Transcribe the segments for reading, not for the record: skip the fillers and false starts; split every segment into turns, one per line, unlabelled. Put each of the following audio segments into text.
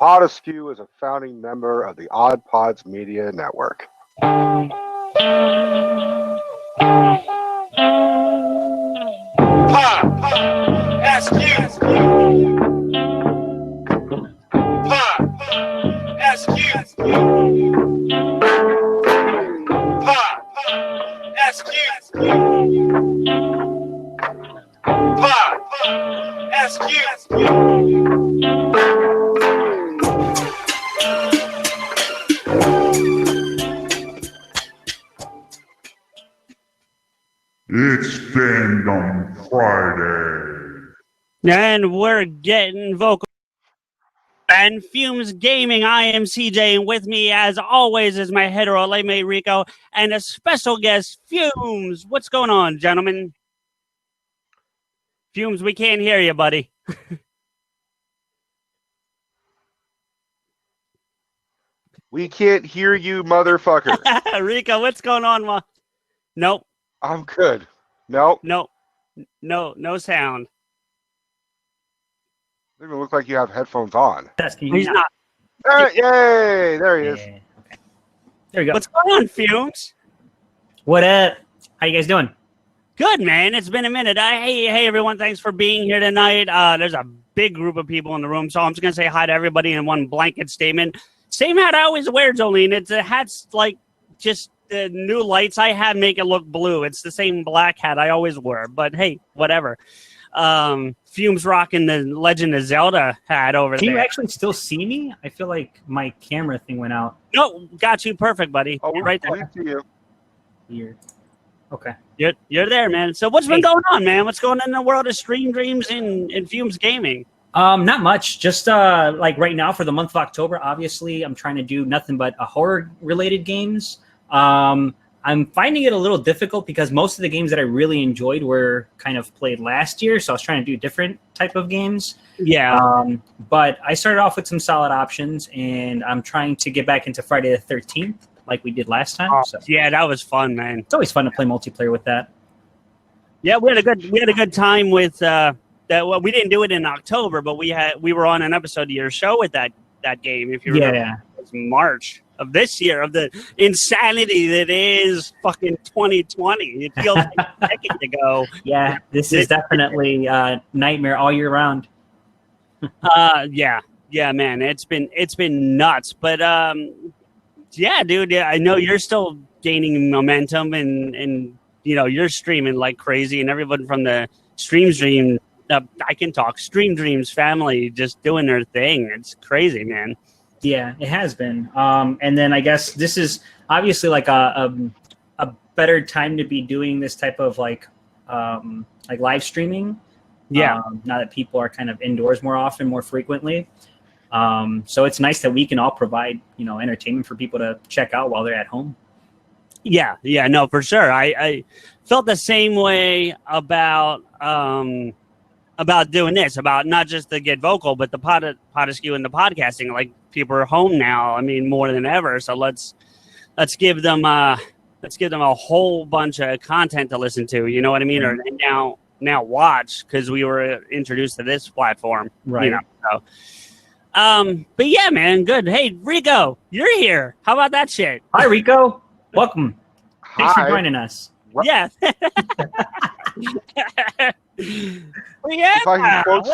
PodAskew is a founding member of the Odd Pods Media Network.
It's Fandom Friday.
And we're getting Vokl and FuMZ Gaming. I am CJ, and with me, as always, is my hetero late mate Rico and a special guest, FuMZ. What's going on, gentlemen? FuMZ, we can't hear you, buddy.
We can't hear you, motherfucker.
Rico, what's going on, ma? Nope.
I'm good. Nope.
No sound.
Doesn't even look like you have headphones on.
He's not.
Yay! There he is.
Okay. There we go.
What's going on, FuMZ?
What up? How you guys doing?
Good, man. It's been a minute. Hey, everyone. Thanks for being here tonight. There's a big group of people in the room, so I'm just going to say hi to everybody in one blanket statement. Same hat I always wear, Jolene. It's a hat's like just the new lights I have make it look blue. It's the same black hat I always wear, but hey, whatever. FuMZ rocking the Legend of Zelda hat over there.
Can you actually still see me? I feel like my camera thing went out.
No, got you perfect, buddy.
Oh,
You're right there.
We see you.
Weird. Okay.
You're there, man. So what's been going on, man? What's going on in the world of Stream Dreams and FuMZ Gaming?
Not much. Just like right now for the month of October, obviously I'm trying to do nothing but horror related games. I'm finding it a little difficult because most of the games that I really enjoyed were kind of played last year, so I was trying to do different type of games.
Yeah.
But I started off with some solid options, and I'm trying to get back into Friday the 13th like we did last time. So
Yeah, that was fun, man.
it's always fun to play multiplayer with that.
Yeah, we had a good time with that. Well, we didn't do it in October, but we were on an episode of your show with that game. If you remember,
Yeah.
It was March of this year, of the insanity that is fucking 2020. It feels like a decade ago.
Yeah, this is definitely nightmare all year round.
Yeah, man, it's been nuts. But yeah, dude, yeah, I know you're still gaining momentum, and you know you're streaming like crazy, and everyone from the Stream Dreams family just doing their thing. It's crazy, man.
Yeah, it has been. And then I guess this is obviously like a better time to be doing this type of like live streaming.
Yeah.
Now that people are kind of indoors more often, more frequently. So it's nice that we can all provide, entertainment for people to check out while they're at home.
Yeah, no, for sure. I felt the same way about doing this, about not just the Get Vocal, but the PodAskew and the podcasting. Like, people are home now. I mean, more than ever. So let's give them a whole bunch of content to listen to. You know what I mean?
Mm-hmm.
Or now watch, because we were introduced to this platform.
Right.
So. But yeah, man, good. Hey, Rico, you're here. How about that shit?
Hi, Rico. Welcome. Thanks for
Hi.
joining us.
What?
Yeah. Yeah.
If I can quote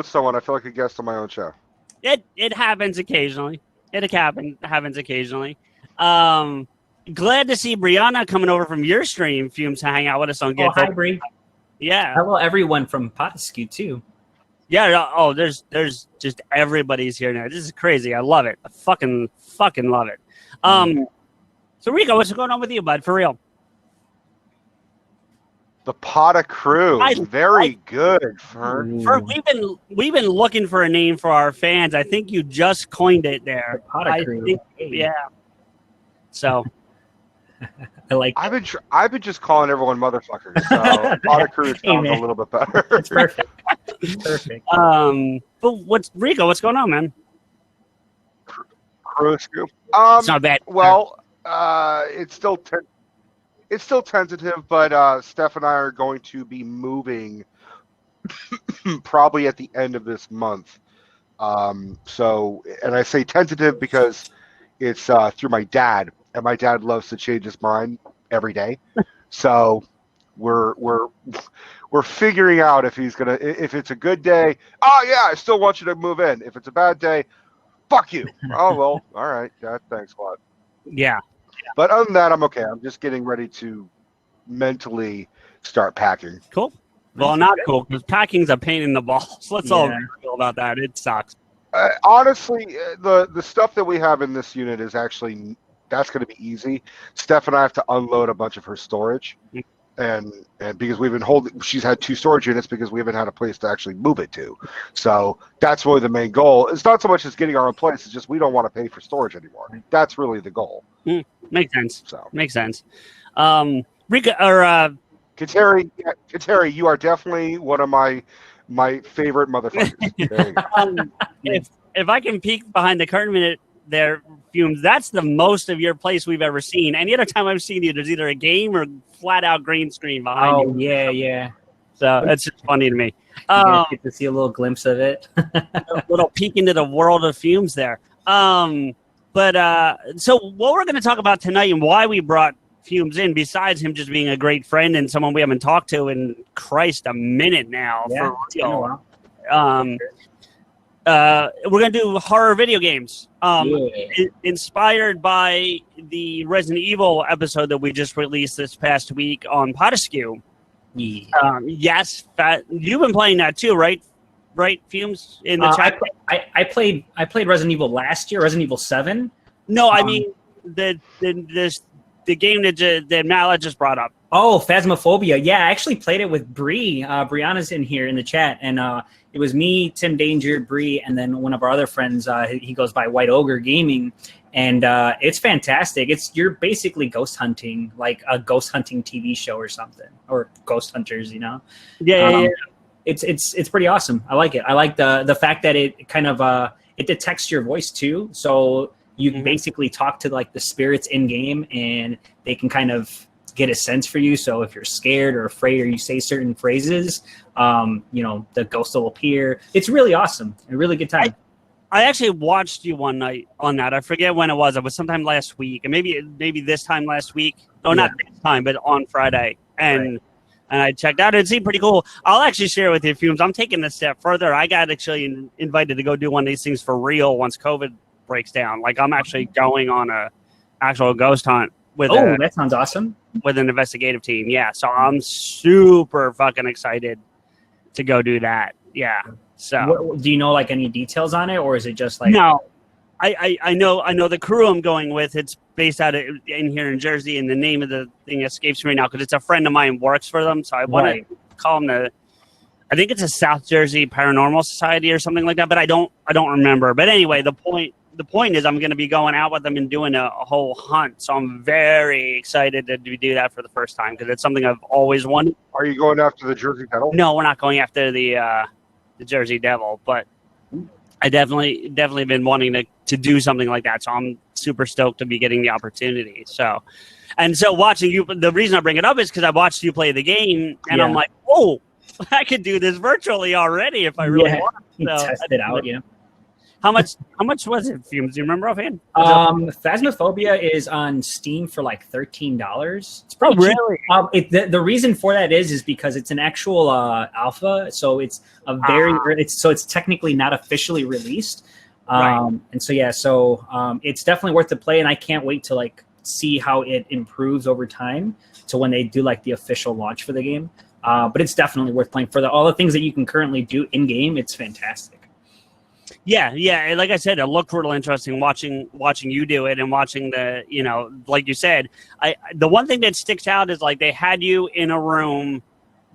someone, I feel like a guest on my own show.
It happens occasionally. Happens occasionally. Glad to see Brianna coming over from your stream, FuMZ, to hang out with us on Get
Hi,
Vocal.
Bri.
Yeah.
Hello, everyone from PodAskew, too.
Yeah. Oh, there's just everybody's here now. This is crazy. I love it. I fucking love it. So Rico, what's going on with you, bud? For real?
The Poda Crew. Very good, Fern.
We've been looking for a name for our fans. I think you just coined it there.
The Poda Crew.
Yeah. So
I like
I've been just calling everyone motherfuckers. So Poda Crew sounds a little bit better.
It's perfect. It's perfect.
But what's going on, man?
Crew Scoop.
It's not bad.
Well, it's still tentative, but Steph and I are going to be moving probably at the end of this month So, and I say tentative because it's through my dad, and my dad loves to change his mind every day. So we're figuring out if he's gonna, if it's a good day. Oh yeah, I still want you to move in. If it's a bad day, fuck you. Oh well, all right, Dad, thanks a lot.
Yeah.
But other than that, I'm okay. I'm just getting ready to mentally start packing.
Cool. Well, not cool because packing's a pain in the balls. Let's all be real about that. It sucks.
Honestly, the stuff that we have in this unit is actually, that's going to be easy. Steph and I have to unload a bunch of her storage, and because we've been holding, she's had 2 storage units because we haven't had a place to actually move it to. So that's really the main goal. It's not so much as getting our own place; it's just we don't want to pay for storage anymore. That's really the goal.
Makes sense.
So
makes sense. Rika or
Kateri, you are definitely one of my favorite motherfuckers. There you go.
if I can peek behind the curtain minute there, Fumes, that's the most of your place we've ever seen. Any other time I've seen you, there's either a game or flat out green screen behind you.
Oh yeah.
So it's just funny to me.
You guys get to see a little glimpse of it.
A little peek into the world of Fumes there. But so what we're going to talk about tonight and why we brought Fumes in, besides him just being a great friend and someone we haven't talked to in Christ a minute now.
Yeah,
for real. We're gonna do horror video games. Inspired by the Resident Evil episode that we just released this past week on PodAskew.
Yeah.
Yes, you've been playing that too, right? Right, Fumes in the chat.
I played Resident Evil last year, Resident Evil 7.
No, I mean the game that Mala just brought up.
Oh, Phasmophobia. Yeah, I actually played it with Bree. Brianna's in here in the chat, and it was me, Tim Danger, Bree, and then one of our other friends. He goes by White Ogre Gaming, and it's fantastic. You're basically ghost hunting, like a ghost hunting TV show or something, or Ghost Hunters, you know?
Yeah.
It's pretty awesome. I like it. I like the fact that it kind of it detects your voice too, so you can basically talk to like the spirits in game, and they can kind of get a sense for you. So if you're scared or afraid, or you say certain phrases, the ghost will appear. It's really awesome. A really good time.
I actually watched you one night on that. I forget when it was. It was sometime last week, and maybe this time last week. No, not this time, but on Friday. And I checked out. It seemed pretty cool. I'll actually share with you, Fumes. I'm taking a step further. I got actually invited to go do one of these things for real once COVID breaks down. Like I'm actually going on a actual ghost hunt with
that sounds awesome.
With an investigative team. Yeah. So I'm super fucking excited to go do that. Yeah. So
do you know like any details on it, or is it just like
no? I know the crew I'm going with. It's based out in here in Jersey, and the name of the thing escapes me now because it's a friend of mine works for them. So I want to call them I think it's a South Jersey Paranormal Society or something like that, but I don't remember. But anyway, the point is I'm going to be going out with them and doing a whole hunt. So I'm very excited to do that for the first time because it's something I've always wanted.
Are you going after the Jersey Devil?
No, we're not going after the Jersey Devil, but I definitely been wanting to do something like that. So I'm super stoked to be getting the opportunity. So watching you, the reason I bring it up is because I watched you play the game, and I'm like, oh, I could do this virtually already if I really want. So
test it out,
How much was it, Fumes? Do you remember offhand?
Phasmophobia is on Steam for like $13. It's pretty cheap. The reason for that is because it's an actual alpha, so it's a very it's technically not officially released. And so it's definitely worth the play, and I can't wait to like see how it improves over time to when they do like the official launch for the game. But it's definitely worth playing for all the things that you can currently do in game. It's fantastic.
Yeah. Like I said, it looked real interesting watching you do it and watching like you said, the one thing that sticks out is like they had you in a room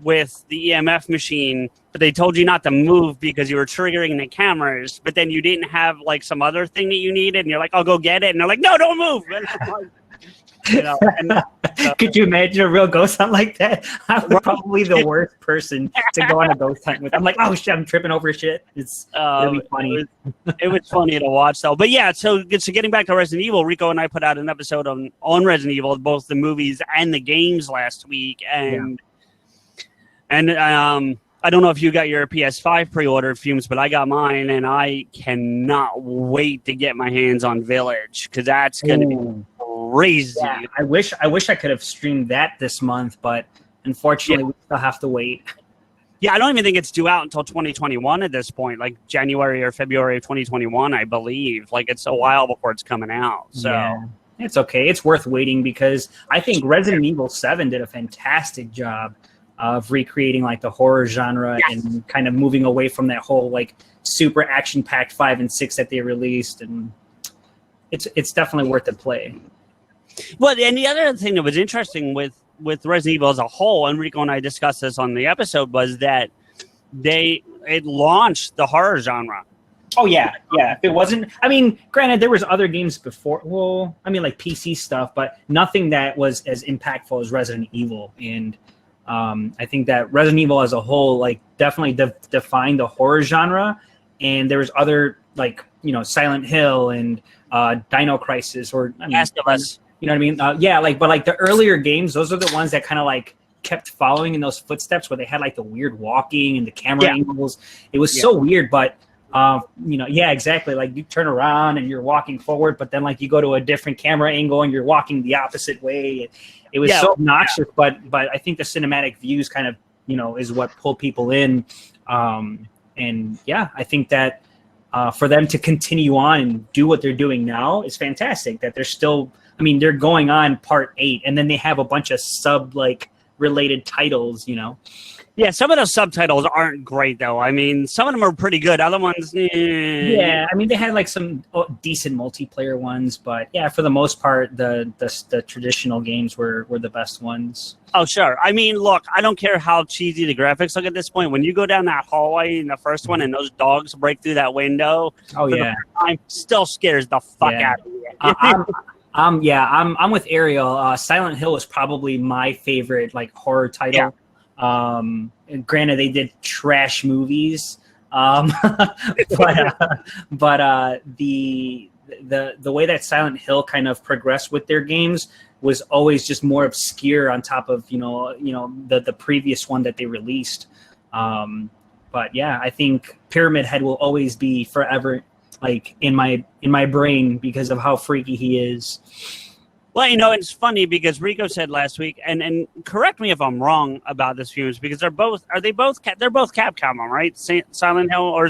with the EMF machine, but they told you not to move because you were triggering the cameras, but then you didn't have like some other thing that you needed, and you're like, I'll go get it. And they're like, no, don't move.
Could you imagine a real ghost hunt like that? I'm probably the worst person to go on a ghost hunt with. I'm like, oh shit, I'm tripping over shit. It's really funny.
It was funny to watch though. But yeah, so getting back to Resident Evil, Rico and I put out an episode on Resident Evil, both the movies and the games last week, and I don't know if you got your PS5 pre-ordered, Fumes, but I got mine, and I cannot wait to get my hands on Village because that's going to be crazy.
Yeah, I wish I could have streamed that this month, but unfortunately, we still have to wait.
Yeah, I don't even think it's due out until 2021 at this point, like January or February of 2021, I believe. Like, it's a while before it's coming out. So
yeah, it's okay. It's worth waiting because I think Resident Evil 7 did a fantastic job of recreating like the horror genre and kind of moving away from that whole like super action-packed 5 and 6 that they released, and it's definitely worth the play.
Well, and the other thing that was interesting with Resident Evil as a whole, and Rico and I discussed this on the episode, was that it launched the horror genre.
Oh yeah. If it wasn't, I mean, granted, there was other games before. Well, I mean, like PC stuff, but nothing that was as impactful as Resident Evil. And I think that Resident Evil as a whole, like, definitely defined the horror genre. And there was other, like, you know, Silent Hill and Dino Crisis, or I mean,
Last of Us.
You know what I mean? But like the earlier games, those are the ones that kind of like kept following in those footsteps where they had like the weird walking and the camera angles. It was so weird, but you know, exactly. Like you turn around and you're walking forward, but then like you go to a different camera angle and you're walking the opposite way. It was so obnoxious, but I think the cinematic views kind of, you know, is what pulled people in. And yeah, I think that for them to continue on and do what they're doing now is fantastic. That they're still, I mean, they're going on part 8, and then they have a bunch of related titles, you know.
Yeah, some of those subtitles aren't great though. I mean, some of them are pretty good. Other ones,
yeah. I mean, they had like some decent multiplayer ones, but yeah, for the most part, the traditional games were the best ones.
Oh, sure. I mean, look, I don't care how cheesy the graphics look at this point. When you go down that hallway in the first one and those dogs break through that window, still scares the fuck out of me.
I'm with Ariel. Silent Hill is probably my favorite like horror title. Granted, they did trash movies, but the way that Silent Hill kind of progressed with their games was always just more obscure on top of the previous one that they released. But yeah, I think Pyramid Head will always be forever like in my brain because of how freaky he is.
Well, you know, it's funny because Rico said last week, and correct me if I'm wrong about this, Fumes, because they're both Capcom, right? Silent Hill or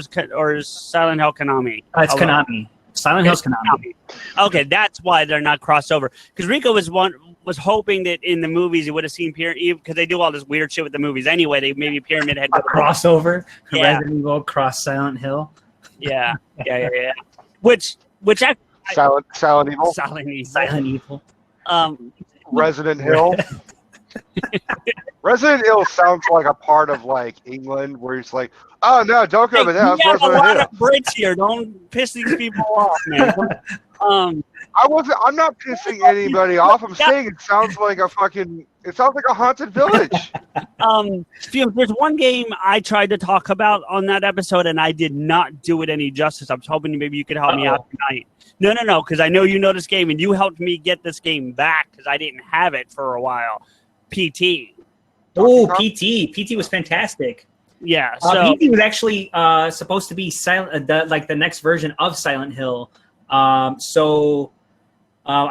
is Silent Hill Konami?
It's Konami. Silent Hill's Konami.
Okay, that's why they're not crossed over. Because Rico was hoping that in the movies he would have seen because they do all this weird shit with the movies anyway. They maybe Pyramid Head
crossover. Yeah. Resident Evil cross Silent Hill.
Yeah. Which
Silent Evil.
Silent Evil.
Resident Hill. Resident Hill sounds like a part of like England where it's like, oh no, don't go over there.
We have a lot of Brits here. Don't piss these people off, man.
I'm not pissing anybody off. I'm saying it sounds like a haunted village.
There's one game I tried to talk about on that episode, and I did not do it any justice. I was hoping maybe you could help me out tonight. No, because I know you know this game, and you helped me get this game back because I didn't have it for a while. PT.
Oh, PT was fantastic.
Yeah, so
PT was actually supposed to be the next version of Silent Hill. I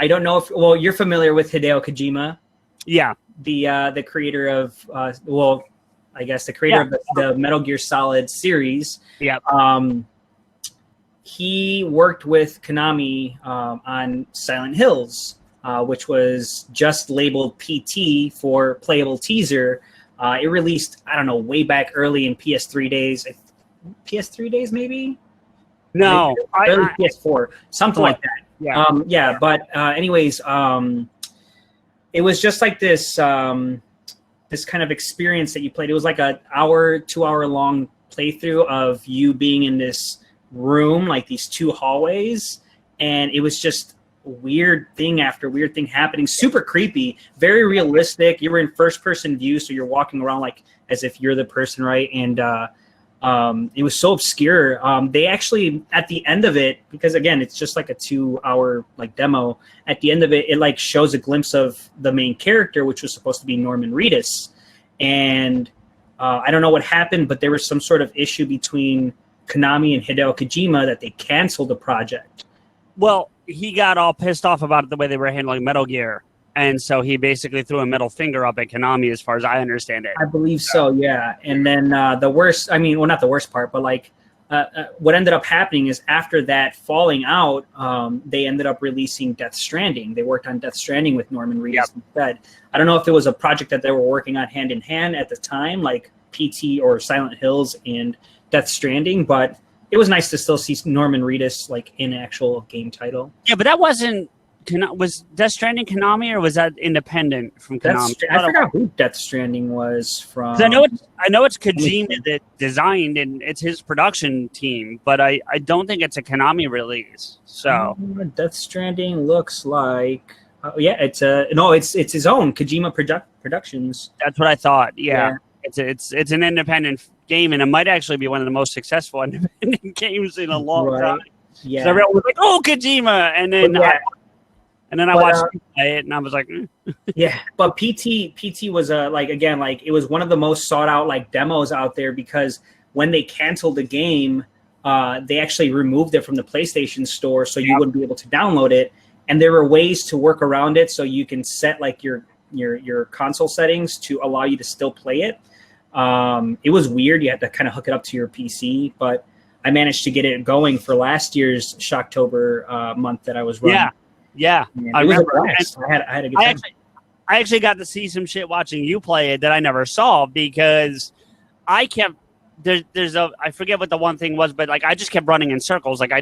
don't know if you're familiar with Hideo Kojima.
Yeah,
the creator of I guess the creator of the Metal Gear Solid series.
Yeah.
He worked with Konami on Silent Hills, which was just labeled PT for playable teaser. It released, I don't know, way back early in PS3 days. PS3 days, maybe?
No.
Early PS4, something like that.
Yeah.
But anyways, it was just like this this kind of experience that you played. It was like a 2-hour long playthrough of you being in this room, like these 2 hallways, and it was just weird thing after weird thing happening. Super creepy, very realistic. You were in first person view, so you're walking around like as if you're the person, right? And it was so obscure. They actually, at the end of it, because again, it's just like a 2-hour like demo. At the end of it, it like shows a glimpse of the main character, which was supposed to be Norman Reedus, and I don't know what happened, but there was some sort of issue between Konami and Hideo Kojima that they canceled the project.
Well, he got all pissed off about the way they were handling Metal Gear. And so he basically threw a middle finger up at Konami, as far as I understand it.
I believe so, yeah. And then the worst, I mean, well, not the worst part, but like what ended up happening is after that falling out, they ended up releasing Death Stranding. They worked on Death Stranding with Norman Reedus instead. I don't know if it was a project that they were working on hand in hand at the time, like PT or Silent Hills and Death Stranding, but it was nice to still see Norman Reedus like in actual game title.
Yeah, but that wasn't... Was Death Stranding Konami, or was that independent from Konami?
I forgot who Death Stranding was from.
I know it's Kojima that designed, and it's his production team, but I don't think it's a Konami release. So
Death Stranding looks like it's his own Kojima Productions.
That's what I thought. Yeah. It's an independent game, and it might actually be one of the most successful independent games in a long time.
Yeah,
so everyone was like, "Oh, Kojima," and then I watched him play it, and I was like,
yeah. But PT was it was one of the most sought out like demos out there, because when they canceled the game, they actually removed it from the PlayStation Store, so you wouldn't be able to download it. And there were ways to work around it, so you can set like your console settings to allow you to still play it. It was weird; you had to kind of hook it up to your PC, but I managed to get it going for last year's Shocktober month that I was running.
Yeah,
I remember. I had a good time.
I actually got to see some shit watching you play it that I never saw, because I kept I forget what the one thing was, but like I just kept running in circles. Like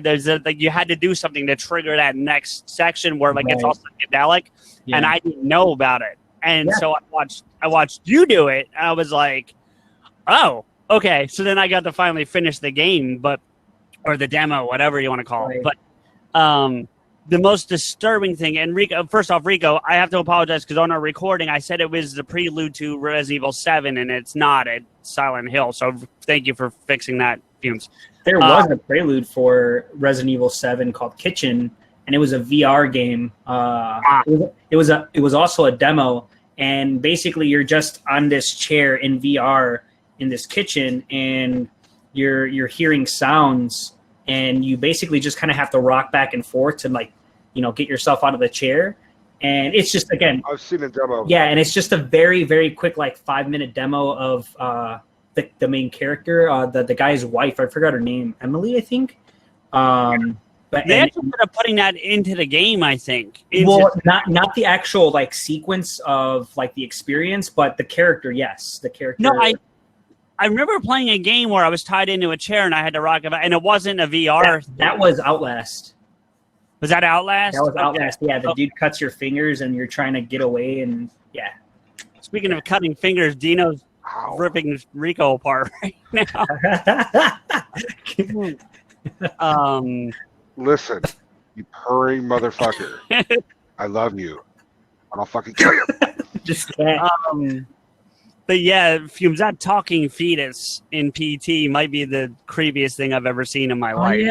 you had to do something to trigger that next section where it's all psychedelic, and I didn't know about it, and so I watched you do it, and I was like, oh, okay. So then I got to finally finish the game, or the demo, whatever you want to call it, but the most disturbing thing, and Rico, first off, Rico, I have to apologize because on our recording, I said it was the prelude to Resident Evil 7, and it's not. It's Silent Hill. So thank you for fixing that, FuMZ.
There was a prelude for Resident Evil 7 called Kitchen, and it was a VR game. It was also a demo, and basically you're just on this chair in VR in this kitchen, and you're hearing sounds, and you basically just kind of have to rock back and forth to get yourself out of the chair. And it's just, again,
I've seen a demo.
Yeah, and it's just a very, very quick 5-minute demo of the main character, the guy's wife. I forgot her name, Emily, I think. But
they actually ended up putting that into the game, I think.
Not the actual sequence of the experience, but the character. Yes, the character.
No, I remember playing a game where I was tied into a chair and I had to rock about, and it wasn't a VR.
That was Outlast.
Was that Outlast?
That was Outlast. Yeah, the dude cuts your fingers and you're trying to get away, and yeah.
Speaking of cutting fingers, Dino's ripping Rico apart right now.
Listen, you purring motherfucker. I love you. And I'll fucking kill you.
Just can't.
But yeah, FuMZ talking fetus in PT might be the creepiest thing I've ever seen in my life.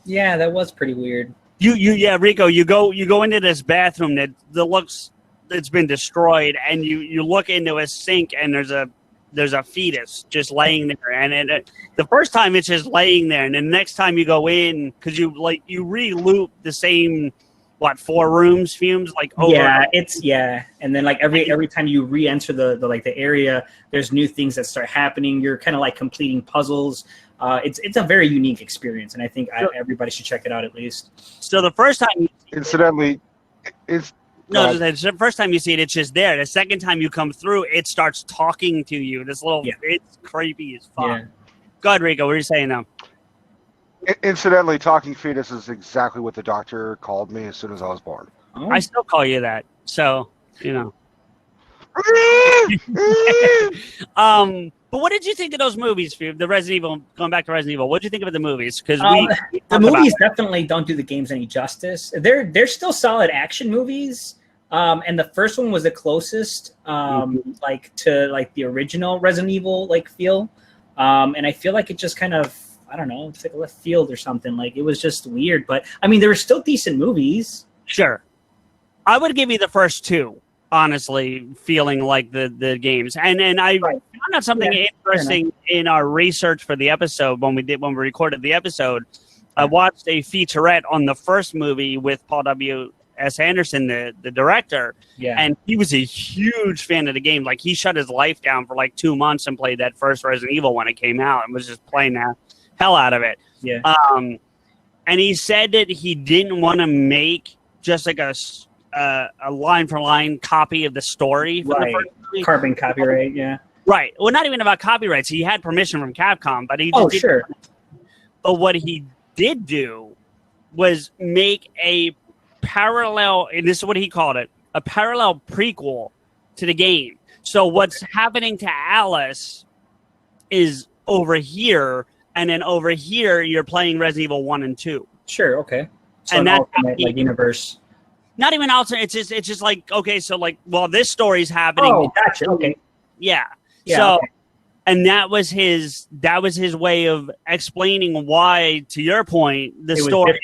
Yeah, that was pretty weird.
Rico, you go into this bathroom that it's been destroyed, and you look into a sink, and there's a fetus just laying there, and the first time it's just laying there, and the next time you go in, because you re-loop the same 4 rooms, FuMZ, over.
And then every time you re-enter the area, there's new things that start happening. You're kind of completing puzzles. It's a very unique experience, and I think everybody should check it out at least.
So the first time,
incidentally,
the first time you see it, it's just there. The second time you come through, it starts talking to you. It's creepy as fuck. Yeah. Go ahead, Rico. What are you saying now?
Incidentally, talking fetus is exactly what the doctor called me as soon as I was born.
Oh. I still call you that, so But what did you think of those movies, the Resident Evil? Going back to Resident Evil, what did you think of the movies? Because
the movies definitely don't do the games any justice. They're still solid action movies, and the first one was the closest, to the original Resident Evil feel, and I feel like it just kind of, I don't know, it's like a left field or something. It was just weird, but I mean, there were still decent movies.
Sure, I would give you the first 2. honestly feeling like the games. And I found out something interesting in our research for the episode when we recorded the episode. I watched a featurette on the first movie with Paul W.S. Anderson, the director, and he was a huge fan of the game. Like, he shut his life down for like 2 months and played that first Resident Evil when it came out and was just playing the hell out of it.
Yeah.
And he said that he didn't want to make just like a line-for-line copy of the story for the first movie.
Carbon copyright, yeah.
Right. Well, not even about copyrights. He had permission from Capcom, but he just didn't.
Sure.
But what he did do was make a parallel, and this is what he called it, a parallel prequel to the game. So what's happening to Alice is over here, and then over here you're playing Resident Evil 1 and 2.
Sure, okay. So
and
an
that
alternate, like, universe.
Not even alternate. It's just like, okay, so like, well, this story's happening.
Oh, gotcha. Okay.
Yeah.
Yeah,
so,
okay.
and that was his way of explaining why, to your point, the story,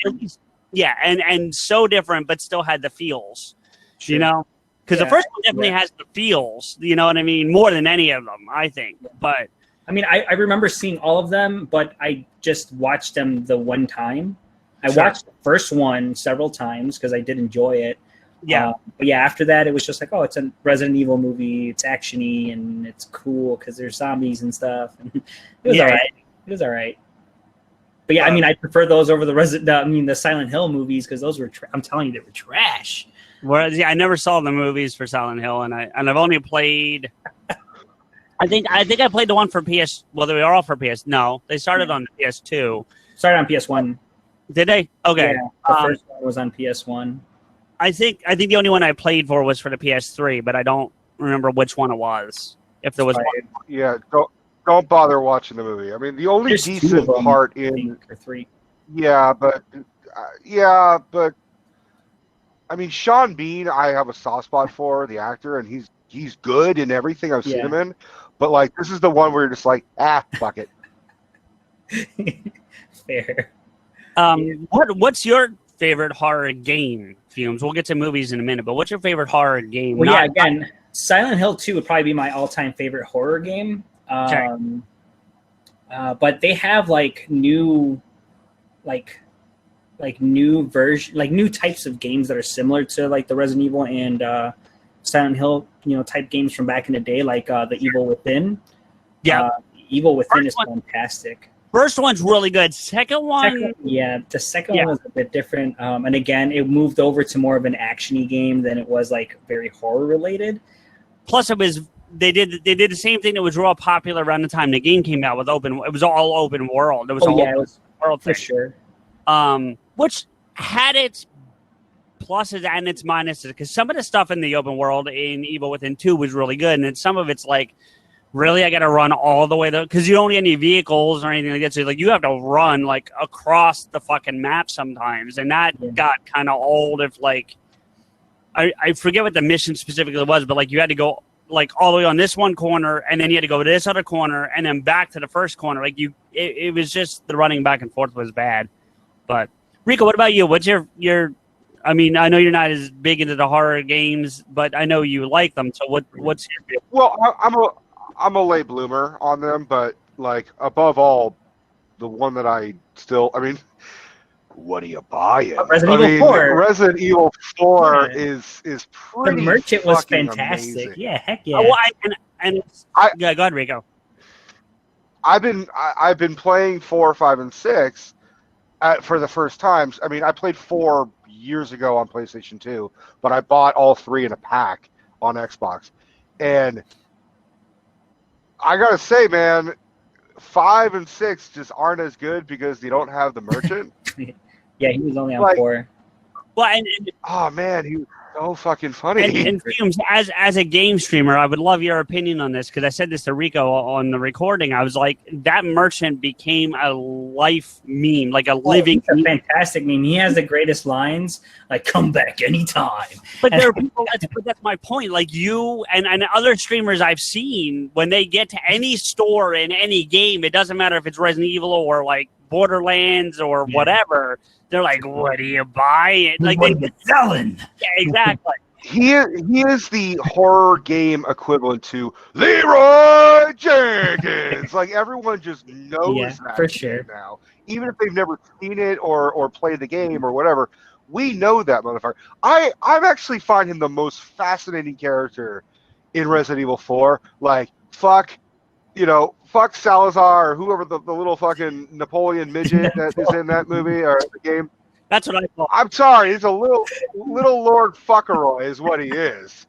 and so different, but still had the feels, you know, because the first one definitely has the feels, you know what I mean, more than any of them, I think. But
I mean, I remember seeing all of them, but I just watched them the one time. I watched the first one several times because I did enjoy it.
Yeah.
But yeah, after that, it was just like, oh, it's a Resident Evil movie. It's action-y and it's cool because there's zombies and stuff. And it was all right. It was all right. But yeah, I mean, I prefer those over the Silent Hill movies because those were, I'm telling you, they were trash.
Whereas, I never saw the movies for Silent Hill, and I've only played. I think I played the one for PS. Well, they were all for PS. No, they started on the PS2.
Started on PS1.
Did they? Okay.
Yeah, the first one was on PS1.
I think the only one I played for was for the PS3, but I don't remember which one it was. If there was one.
Yeah, don't bother watching the movie. I mean, the only decent part in
or three.
Yeah, but I mean, Sean Bean, I have a soft spot for the actor, and he's good in everything I've seen him in. But like, this is the one where you're just like, fuck it.
Fair.
What's your favorite horror game, FuMZ? We'll get to movies in a minute, but what's your favorite horror game?
Well, again, Silent Hill 2 would probably be my all-time favorite horror game. But they have like new types of games that are similar to like the Resident Evil and Silent Hill, type games from back in the day, like the Evil Within.
Yeah,
Evil Within is fantastic.
First one's really good. The second one was a bit different. And again, it moved over to more of an action-y game than it was like very horror related. Plus, they did the same thing that was real popular around the time the game came out with it was all open world. It was world
for
thing.
Sure.
Which had its pluses and its minuses, because some of the stuff in the open world in Evil Within 2 was really good, and then some of it's like, really, I got to run all the way there because you don't get any vehicles or anything like that. So like, you have to run like across the fucking map sometimes, and that got kind of old. If like, I forget what the mission specifically was, but like you had to go like all the way on this one corner, and then you had to go to this other corner, and then back to the first corner. Like it was just the running back and forth was bad. But Rico, what about you? What's your? I mean, I know you're not as big into the horror games, but I know you like them. So what's your?
Well, I'm a late bloomer on them, but like above all, the one that what are you buying?
Resident Evil 4.
Resident Evil 4 is pretty.
The merchant was fantastic.
Amazing.
Yeah, heck yeah.
Well, go ahead, Rico.
I've been playing 4, 5, and 6 for the first time. I mean, I played 4 years ago on PlayStation 2, but I bought all 3 in a pack on Xbox, and I gotta say, man, 5 and 6 just aren't as good because they don't have the merchant.
Yeah, he was only on 4.
Well, and
oh man, he was so fucking funny.
And FuMZ, as a game streamer, I would love your opinion on this, because I said this to Rico on the recording. I was like, that merchant became a life meme, like a living.
He's a fantastic meme. He has the greatest lines, like "come back anytime."
But there are people. That's my point. Like you and other streamers I've seen, when they get to any store in any game, it doesn't matter if it's Resident Evil or like Borderlands or whatever. They're like, "What are you buying?" Like,
what are you selling?
Yeah, exactly.
He is the horror game equivalent to Leroy Jenkins. Like everyone just knows that
for sure.
now, even if they've never seen it or played the game or whatever. We know that motherfucker. I'm actually find him the most fascinating character in Resident Evil 4. Like fuck Salazar or whoever the little fucking Napoleon midget that is in that movie or the game.
That's what I thought.
I'm sorry, he's a little Lord Fuckeroy is what he is.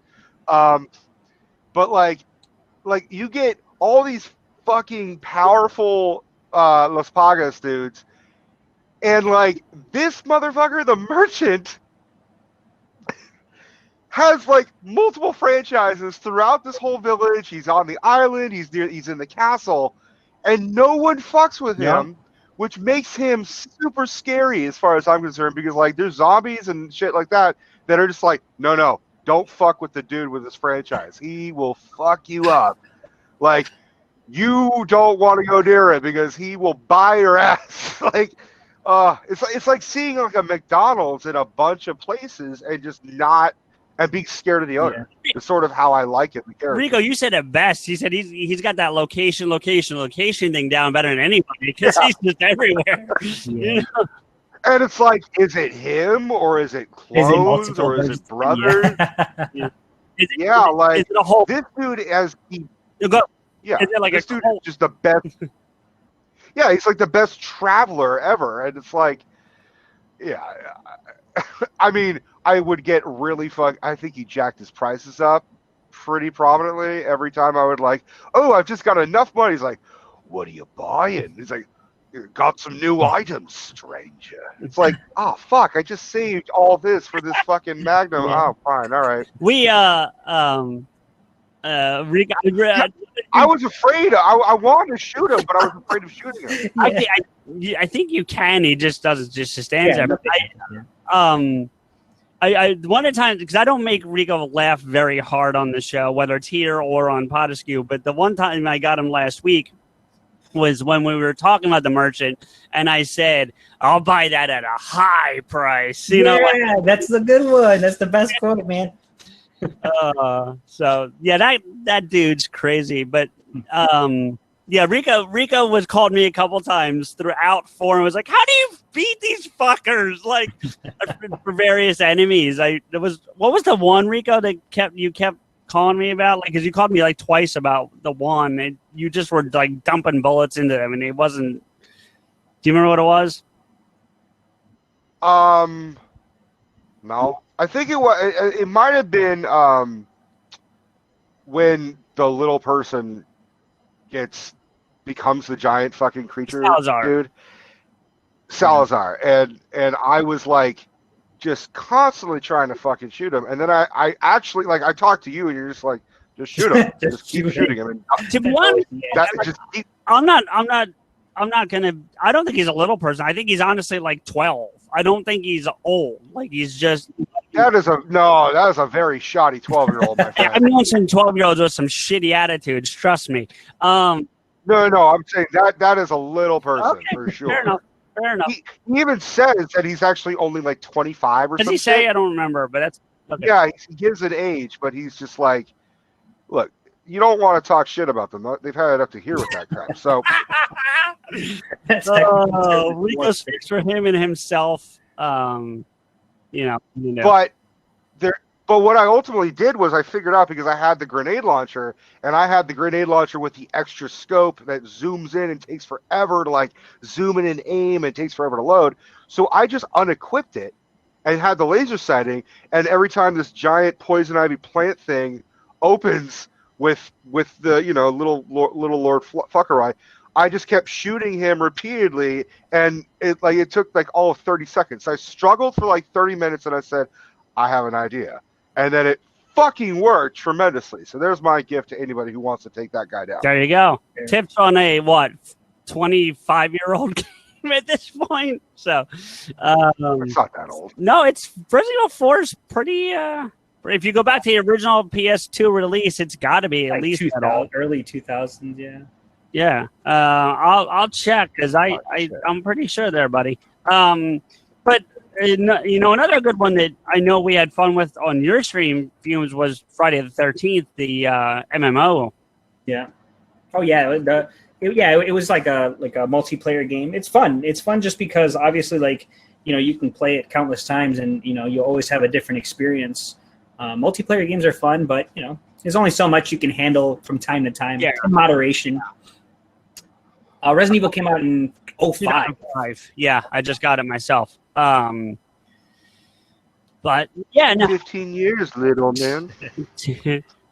But like you get all these fucking powerful Las Pagas dudes, and like this motherfucker, the merchant, has like multiple franchises throughout this whole village. He's on the island, he's in the castle, and no one fucks with him. Which makes him super scary as far as I'm concerned, because like there's zombies and shit like that are just like, no, don't fuck with the dude with his franchise. He will fuck you up. Like you don't want to go near it because he will buy your ass. Like, it's like seeing like a McDonald's in a bunch of places and just not. And being scared of the owner. Yeah. It's sort of how I like it.
Rico, you said it best. He said he's got that location thing down better than anybody because he's just everywhere. You know?
And it's like, is it him or is it clones or is it brothers?
Yeah.
Is it a whole? This dude is like this dude is just the best. Yeah, he's like the best traveler ever, and it's like, I mean. I would get really I think he jacked his prices up pretty prominently every time I would like, I've just got enough money. He's like, what are you buying? He's like, got some new items, stranger. It's like, oh, fuck, I just saved all this for this fucking Magnum. Yeah. Oh, fine, all right.
We,
I was afraid. I wanted to shoot him, but I was afraid of shooting him.
I think you can. He just stands there. I one of the times, because I don't make Rico laugh very hard on the show, whether it's here or on PodAskew, but the one time I got him last week was when we were talking about the merchant, and I said, I'll buy that at a high price. You know,
that's the good one. That's the best quote, man.
So, yeah, that dude's crazy, but yeah, Rico was called me a couple times throughout 4 and was like, how do you beat these fuckers? Like for various enemies. What was the one, Rico, that you kept calling me about? Like, because you called me like twice about the one and you just were like dumping bullets into them and it wasn't. Do you remember what it was?
No. I think it might have been when the little person becomes the giant fucking creature, dude. Salazar, and I was like, just constantly trying to fucking shoot him, and then I actually like I talked to you, and you're just like, just shoot him, just keep shooting him. And
to be honest, I'm not gonna. I don't think he's a little person. I think he's honestly like 12. I don't think he's old. Like he's just.
That is a very shoddy 12-year-old, my friend.
I'm not saying 12-year-olds with some shitty attitudes. Trust me.
No, I'm saying that is a little person for sure.
Fair enough.
He even says that he's actually only like 25 or something.
Does he say? I don't remember, but that's okay.
Yeah. He gives an age, but he's just like, look, you don't want to talk shit about them. They've had it up to here with that crap. So,
Rico speaks for him and himself. You know.
But what I ultimately did was I figured out, because I had the grenade launcher, and I had the grenade launcher with the extra scope that zooms in and takes forever to like zoom in and aim, and it takes forever to load. So I just unequipped it and had the laser sighting, and every time this giant poison ivy plant thing opens with the little Lord Fuckeroy, I just kept shooting him repeatedly, and it took like all of 30 seconds. I struggled for like 30 minutes, and I said, I have an idea. And then it fucking worked tremendously. So there's my gift to anybody who wants to take that guy down.
There you go. Yeah. Tips on a 25-year-old game at this point. So
it's not that old.
No, it's Resident Evil 4 is pretty. If you go back to the original PS2 release, it's got to be at least
early 2000s. Yeah.
Yeah. I'll check because I'm pretty sure there, buddy. But Another good one that I know we had fun with on your stream, FuMZ, was Friday the 13th, the MMO.
Yeah. Oh yeah. It was like a multiplayer game. It's fun. It's fun just because obviously, like, you can play it countless times, and you always have a different experience. Multiplayer games are fun, but there's only so much you can handle from time to time.
Yeah.
In moderation. Resident Evil came out in 05.
2005. Yeah, I just got it myself. But yeah, no.
15 years, little man.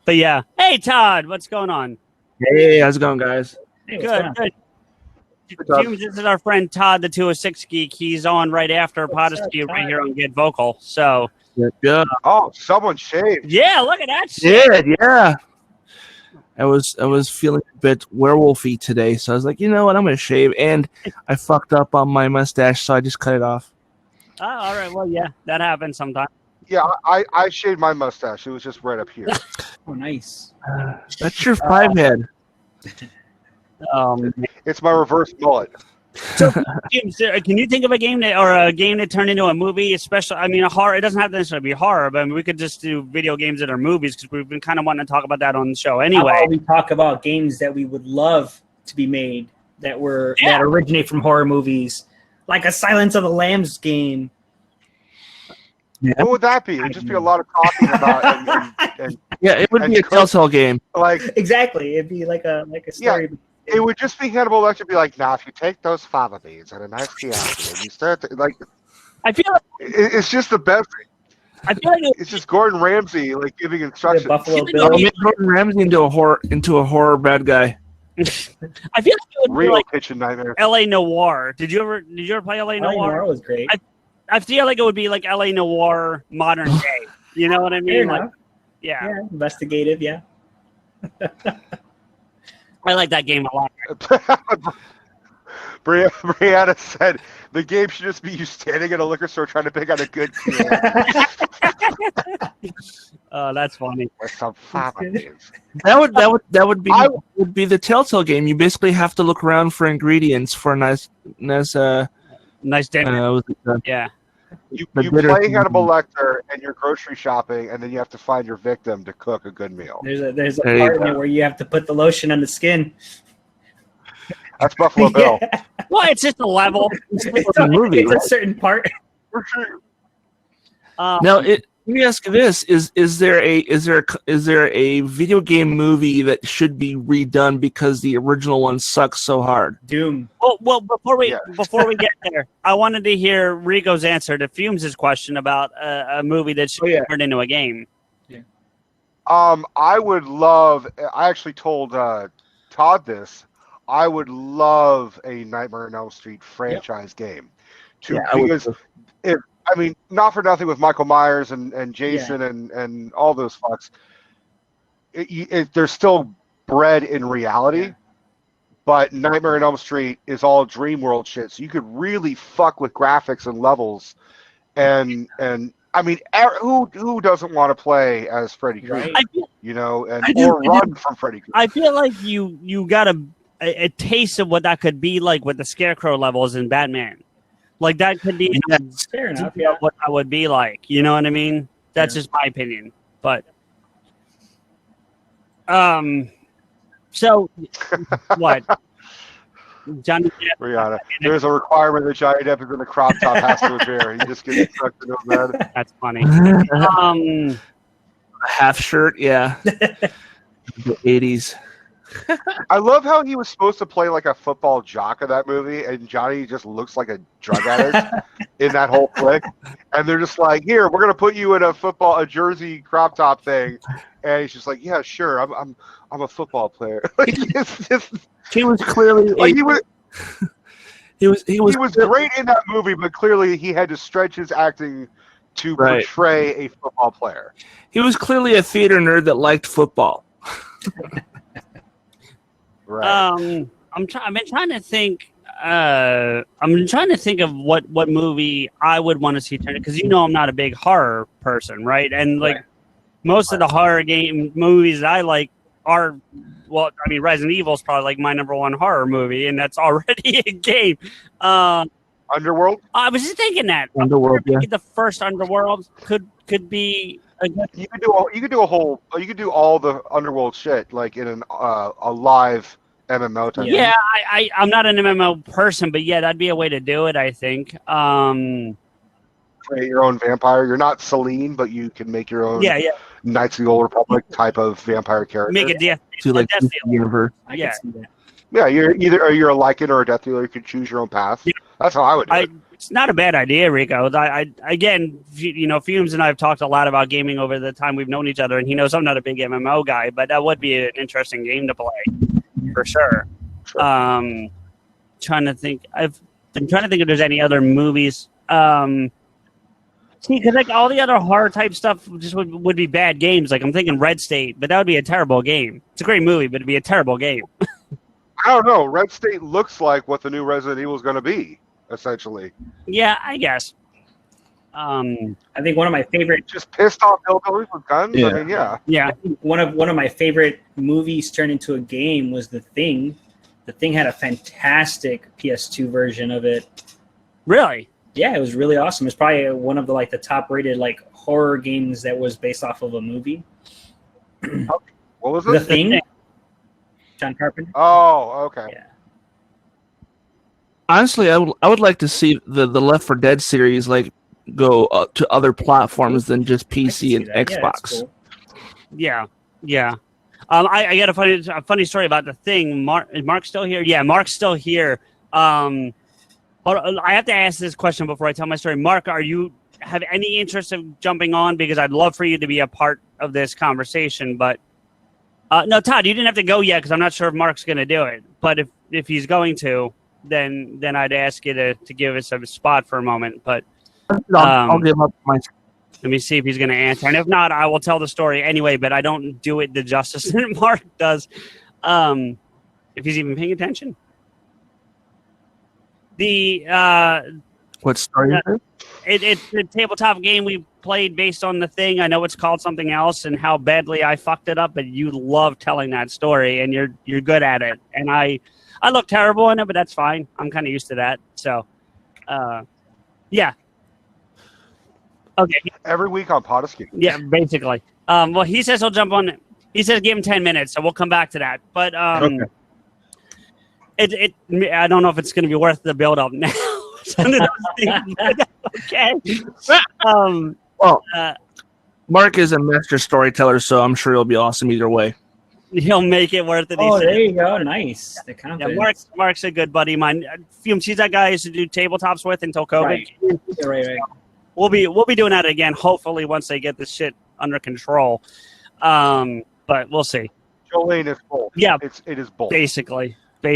But yeah. Hey, Todd, what's going on?
Hey, how's it going, guys?
Hey, what's going
Good,
on?
good. FuMZ, this is our friend Todd, the 206 Geek. He's on right after
What's up,
PodAskew right
Todd?
here on Get Vokl. So,
Yeah,
Oh, someone shaved.
yeah, look at that shit.
yeah. I was feeling a bit werewolfy today, so I was like, you know what, I'm gonna shave, and I fucked up on my mustache, so I just cut it off.
Oh, all right. Well, yeah, that happens sometimes.
Yeah, I shaved my mustache. It was just right up here.
Oh, nice.
That's your 5-head.
It's my reverse mullet.
So, FuMZ, can you think of a game that turned into a movie? Especially, I mean, a horror. It doesn't have to necessarily be horror, but I mean, we could just do video games that are movies because we've been kind of wanting to talk about that on the show
How
anyway.
about we talk about games that we would love to be made that originate from horror movies, like a Silence of the Lambs game.
What would that be? It would just be a lot of talking about and
Yeah, it would
And
be a
Cook-
Telltale game.
like
Exactly, it'd be like a story.
it would just be Hannibal Lecter be like, now if you take those fava beans and a nice fiasco and you start to, like,
I feel like
it's just the best. It's just Gordon Ramsay like giving instructions.
Buffalo
Yeah,
Bill.
I'll make Gordon Ramsay into a horror bad guy.
I feel like it would be
Real
like
kitchen nightmare.
L.A. Noir. Did you ever play L.A.
L.A.
Noir?
Noir was great.
I feel like it would be like L.A. Noir modern day. You know what I
Fair
mean? Like,
enough.
yeah,
Yeah, investigative. Yeah.
I like that game a lot.
Brianna said the game should just be you standing at a liquor store trying to pick out a good can
That's funny.
with some fava beans.
That would be the Telltale game. You basically have to look around for ingredients for a nice
Nice dinner. Yeah.
You
The bitter
play
thing.
Hannibal Lecter and you're grocery shopping, and then you have to find your victim to cook a good meal.
There's a
There you
part in
go.
it where you have to put the lotion on the skin.
That's Buffalo Bill.
Well, it's just a level.
It's a movie,
It's
right?
a certain part.
For sure.
Now, let me ask you this: is there a video game movie that should be redone because the original one sucks so hard?
Doom.
Well, before we
Yeah.
get there, I wanted to hear Rico's answer to FuMZ's question about a movie that should be turned into a game.
I would love. I actually told Todd this. I would love a Nightmare on Elm Street franchise game, because I mean, not for nothing with Michael Myers and Jason and all those fucks. They're still bred in reality, but Nightmare on Elm Street is all dream world shit. So you could really fuck with graphics and levels, and I mean, who doesn't want to play as Freddy Krueger?
Right.
Or run from Freddy Krueger?
I feel like you got a taste of what that could be like with the Scarecrow levels in Batman. Like that could be
Fair enough. Yeah.
what that would be like. You know what I mean? That's just my opinion. But so what? Johnny Depp,
Rihanna. There's a requirement that Johnny Depp is in the crop top has to appear. He just gets sucked into a bed.
that's funny.
A half shirt, yeah. The 80s.
I love how he was supposed to play like a football jock in that movie, and Johnny just looks like a drug addict in that whole flick. And they're just like, "Here, we're gonna put you in a jersey crop top thing," and he's just like, "Yeah, sure, I'm a football player." Like, it's just,
He was clearly
like he was
he was
great in that movie, but clearly he had to stretch his acting to
Right.
portray a football player.
He was clearly a theater nerd that liked football.
Right.
I've been trying to think. I'm trying to think of what movie I would want to see turn, because I'm not a big horror person, right? And like most of the horror game movies I like are, well, I mean, Resident Evil is probably like my number one horror movie, and that's already a game.
Oh Underworld.
I was just thinking that
Underworld, yeah.
the first Underworld could be a good.
You could do all the Underworld shit like in a live MMO type.
Yeah, I'm not an MMO person, but yeah, that'd be a way to do it. I think.
Create your own vampire. You're not Celine, but you can make your own.
Yeah.
Knights of the Old Republic type of vampire character.
Make a death.
To like
Death
the universe.
I
Yeah.
can see that.
Yeah, you're a Lycan or a Death Dealer. You can choose your own path.
Yeah.
That's how I would do it.
It's not a bad idea, Rico. Again, FuMZ and I have talked a lot about gaming over the time we've known each other, and he knows I'm not a big MMO guy, but that would be an interesting game to play for sure. Trying to think. I'm trying to think if there's any other movies. See, because like all the other horror type stuff just would be bad games. Like I'm thinking Red State, but that would be a terrible game. It's a great movie, but it'd be a terrible game.
I don't know. Red State looks like what the new Resident Evil is going to be, essentially.
Yeah, I guess.
I think one of my favorite,
Just pissed off hillbillies with guns.
Yeah.
I mean, yeah.
Yeah.
one of my favorite movies turned into a game was The Thing. The Thing had a fantastic PS2 version of it.
Really?
Yeah, it was really awesome. It's probably one of the top rated horror games that was based off of a movie.
What was
The
this?
Thing. John Carpenter.
Oh, okay.
Yeah.
Honestly, I would like to see the Left 4 Dead series go to other platforms than just
I can
PC
see
and
that. Yeah, that's
Xbox.
cool.
Yeah. I got a funny story about The Thing. Is Mark still here? Yeah, Mark's still here. I have to ask this question before I tell my story. Mark, have any interest of jumping on? Because I'd love for you to be a part of this conversation. But no, Todd, you didn't have to go yet because I'm not sure if Mark's going to do it. But if he's going to, then I'd ask you to give us a spot for a moment. But
I'll give up my.
let me see if he's going to answer. And if not, I will tell the story anyway, but I don't do it the justice that Mark does. If he's even paying attention.
What story?
It's a tabletop game we played based on The Thing. I know it's called something else and how badly I fucked it up, but you love telling that story and you're good at it. And I look terrible in it, but that's fine. I'm kind of used to that. So, yeah. Okay.
Every week on PodAskew.
Yeah, basically. Well, he says he'll jump on. He says give him 10 minutes, so we'll come back to that. But
Okay.
I don't know if it's going to be worth the build up now. Okay.
Well, Mark is a master storyteller, so I'm sure he'll be awesome either way.
He'll make it worth it.
Oh, there you go. Nice. The confidence.
Yeah, Mark's a good buddy of mine. FuMZ, that guy I used to do tabletops with until COVID.
Right. Yeah, right.
We'll be doing that again. Hopefully, once they get this shit under control. But we'll see.
Jolene is both.
Yeah,
it is both.
basically. So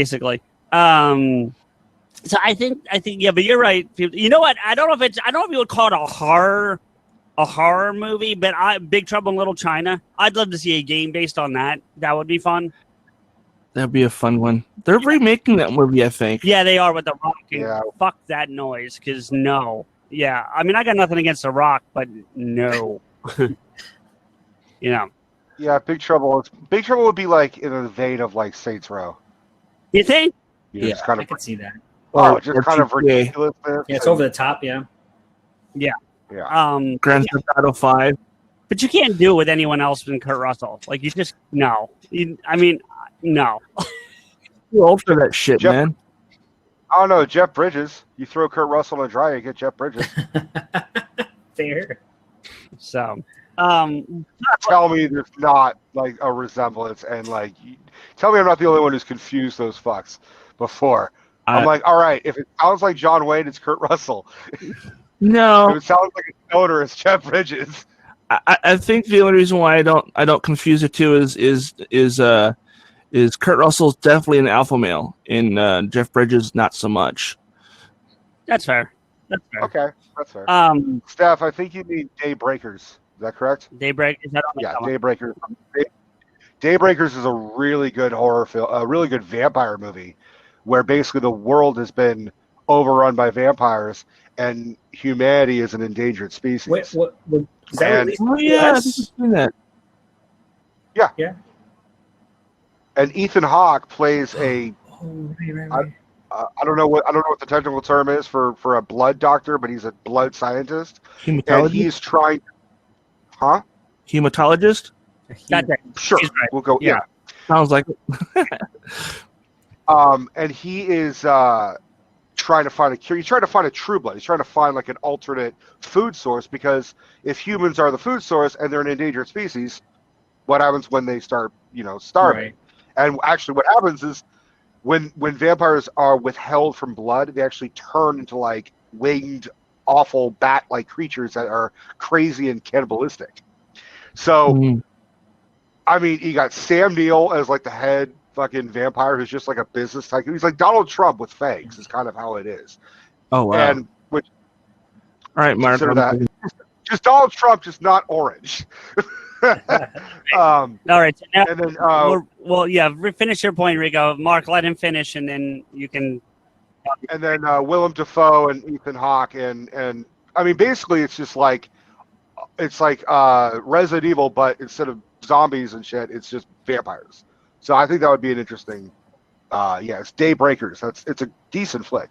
I think yeah, but you're right. You know what? I don't know if you would call it a horror movie, but Big Trouble in Little China. I'd love to see a game based on that. That would be fun.
That'd be a fun one. They're remaking that movie, I think.
Yeah, they are with The Rock.
Yeah.
Fuck that noise, because no. Yeah, I mean, I got nothing against The Rock, but no.
Yeah, Big Trouble. Big Trouble would be like in the vein of like Saints Row.
You think?
Yeah, it's kind
I
of
can see that.
just kind of ridiculous.
Yeah, it's over the top. Yeah.
Yeah.
Grand Theft Auto 5.
But you can't do it with anyone else than Kurt Russell. Like, you just, no. No.
Too old for that shit, man.
I don't know, Jeff Bridges. You throw Kurt Russell in a dryer, you get Jeff Bridges.
Fair.
So,
Tell me there's not like a resemblance, and like, tell me I'm not the only one who's confused those fucks before. I'm like, all right, if it sounds like John Wayne, it's Kurt Russell.
No.
If it sounds like a stoner, it's Jeff Bridges.
I think the only reason why I don't confuse the two is Kurt Russell's definitely an alpha male, and Jeff Bridges not so much.
that's fair.
Okay, that's fair. Steph, I think you need Daybreakers. Is that correct?
Daybreak, is that on the
Yeah,
summer?
Daybreakers. Daybreakers is a really good horror film, a really good vampire movie, where basically the world has been overrun by vampires, and humanity is an endangered species.
What is that released?
Oh yeah, I've seen that.
And Ethan Hawke plays a.
Oh, right.
I don't know what the technical term is for a blood doctor, but he's a blood scientist, and
Hematologist.
he's trying. Huh?
Hematologist.
That's it.
Sure.
He's right.
We'll go. Yeah.
Sounds like it.
And he is trying to find a cure. He's trying to find a true blood. He's trying to find like an alternate food source, because if humans are the food source and they're an endangered species, what happens when they start, starving?
Right.
And actually, what happens is when vampires are withheld from blood, they actually turn into like winged, awful bat-like creatures that are crazy and cannibalistic. So,
Mhm.
I mean, you got Sam Neill as like the head fucking vampire who's just like a business tycoon. He's like Donald Trump with fangs, is kind of how it is.
Oh wow!
And which
All right, Mark.
consider that just Donald Trump, just not orange.
All right. So now,
And then
finish your point, Rico. Mark, let him finish, and then you can.
Willem Dafoe and Ethan Hawke, and I mean, basically it's just like Resident Evil, but instead of zombies and shit, it's just vampires. So I think that would be an interesting. It's Daybreakers. It's a decent flick.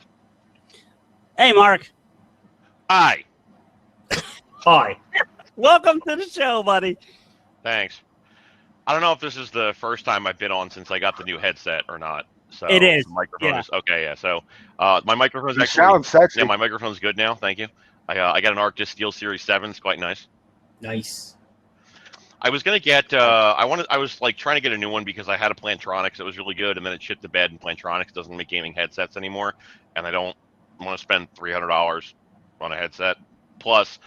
Hey, Mark.
Hi.
Hi.
Welcome to the show, buddy.
Thanks. I don't know if this is the first time I've been on since I got the new headset or not. So
It is.
The microphone
Yeah.
is okay. Yeah. So my microphone's
You
actually
sound sexy.
yeah, my microphone's good now. Thank you. I got an Arctis Steel Series 7. It's quite nice.
Nice.
I was gonna get I was like trying to get a new one because I had a Plantronics that was really good, and then it shit the bed, and Plantronics doesn't make gaming headsets anymore, and I don't want to spend $300 on a headset. Plus,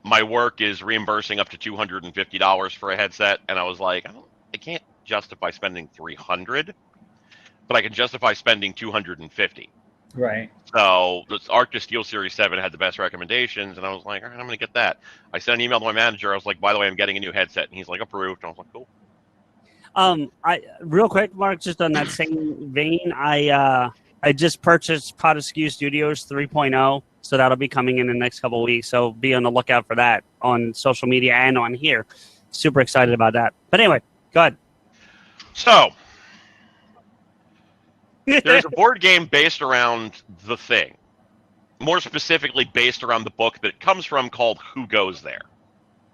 my work is reimbursing up to $250 for a headset, and I was like, I can't justify spending $300, but I can justify spending $250.
Right.
So the Arctis Steel Series 7 had the best recommendations, and I was like, all right, I'm going to get that. I sent an email to my manager. I was like, by the way, I'm getting a new headset. And he's like, approved. And I was like, cool.
I real quick, Mark, just on that same vein, I just purchased PodAskew Studios 3.0, so that'll be coming in the next couple of weeks. So be on the lookout for that on social media and on here. Super excited about that. But anyway, go ahead.
So there's a board game based around The Thing, more specifically based around the book that it comes from, called Who Goes There,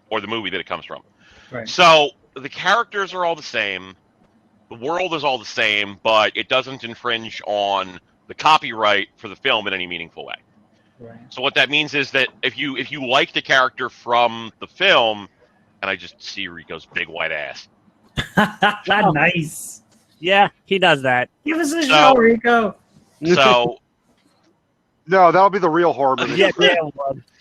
or the movie that it comes from.
Right.
So the characters are all the same, the world is all the same, but it doesn't infringe on the copyright for the film in any meaningful way.
Right.
So what that means is that if you like the character from the film, and I just see Rico's big white ass.
Nice.
Yeah, he does that.
Give us a show, Rico.
So
No, that'll be the real horror movie.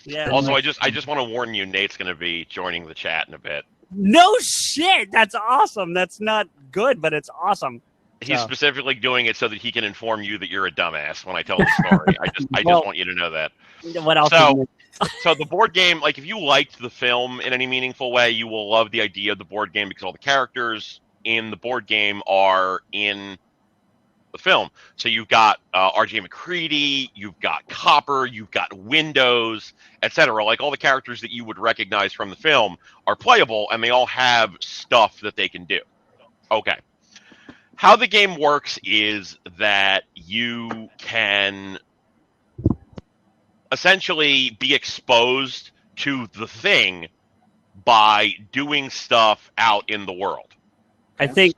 Yeah.
also, I just want to warn you, Nate's going to be joining the chat in a bit.
No shit. That's awesome. That's not good, but it's awesome.
He's
So.
specifically doing it so that he can inform you that you're a dumbass when I tell the story. I just want you to know that.
What else?
So the board game, like if you liked the film in any meaningful way, you will love the idea of the board game because all the characters in the board game are in the film. So you've got R.J. McCready, you've got Copper, you've got Windows, etc. Like all the characters that you would recognize from the film are playable, and they all have stuff that they can do. Okay. How the game works is that you can essentially be exposed to the thing by doing stuff out in the world.
I think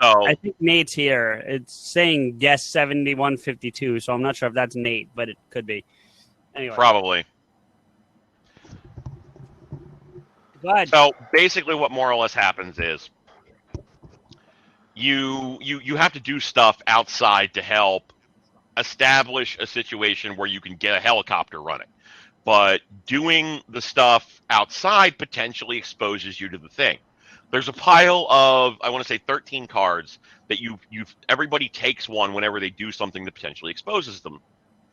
Nate's here. It's saying guest 7152, so I'm not sure if that's Nate, but it could be. Anyway.
Probably.
Go ahead.
So basically what more or less happens is you have to do stuff outside to help establish a situation where you can get a helicopter running. But doing the stuff outside potentially exposes you to the thing. There's a pile of, I want to say 13 cards that everybody takes one whenever they do something that potentially exposes them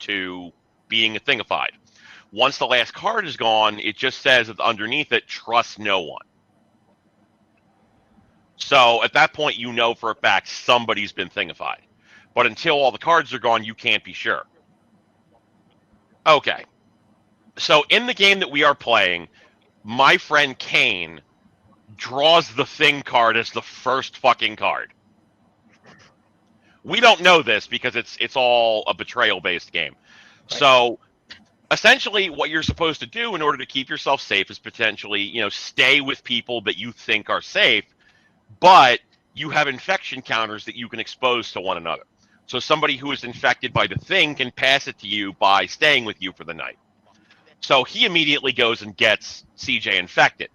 to being a thingified. Once the last card is gone, it just says that underneath it, trust no one. So at that point, you know for a fact somebody's been thingified. But until all the cards are gone, you can't be sure. Okay. So in the game that we are playing, my friend Kane draws the thing card as the first fucking card. We don't know this because it's all a betrayal-based game. Right. So essentially what you're supposed to do in order to keep yourself safe is potentially, stay with people that you think are safe, but you have infection counters that you can expose to one another. So somebody who is infected by the thing can pass it to you by staying with you for the night. So he immediately goes and gets CJ infected.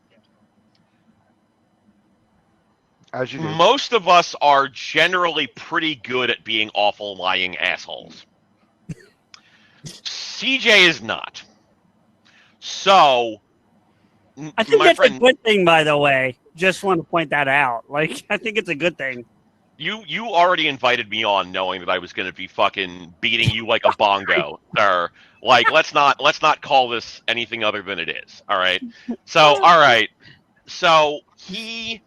As you do.
Most of us are generally pretty good at being awful, lying assholes. CJ is not. So,
I think that's a good thing, by the way. Just want to point that out. Like, I think it's a good thing.
You already invited me on knowing that I was going to be fucking beating you like a bongo, sir. Like, let's not call this anything other than it is. All right. So, all right. So he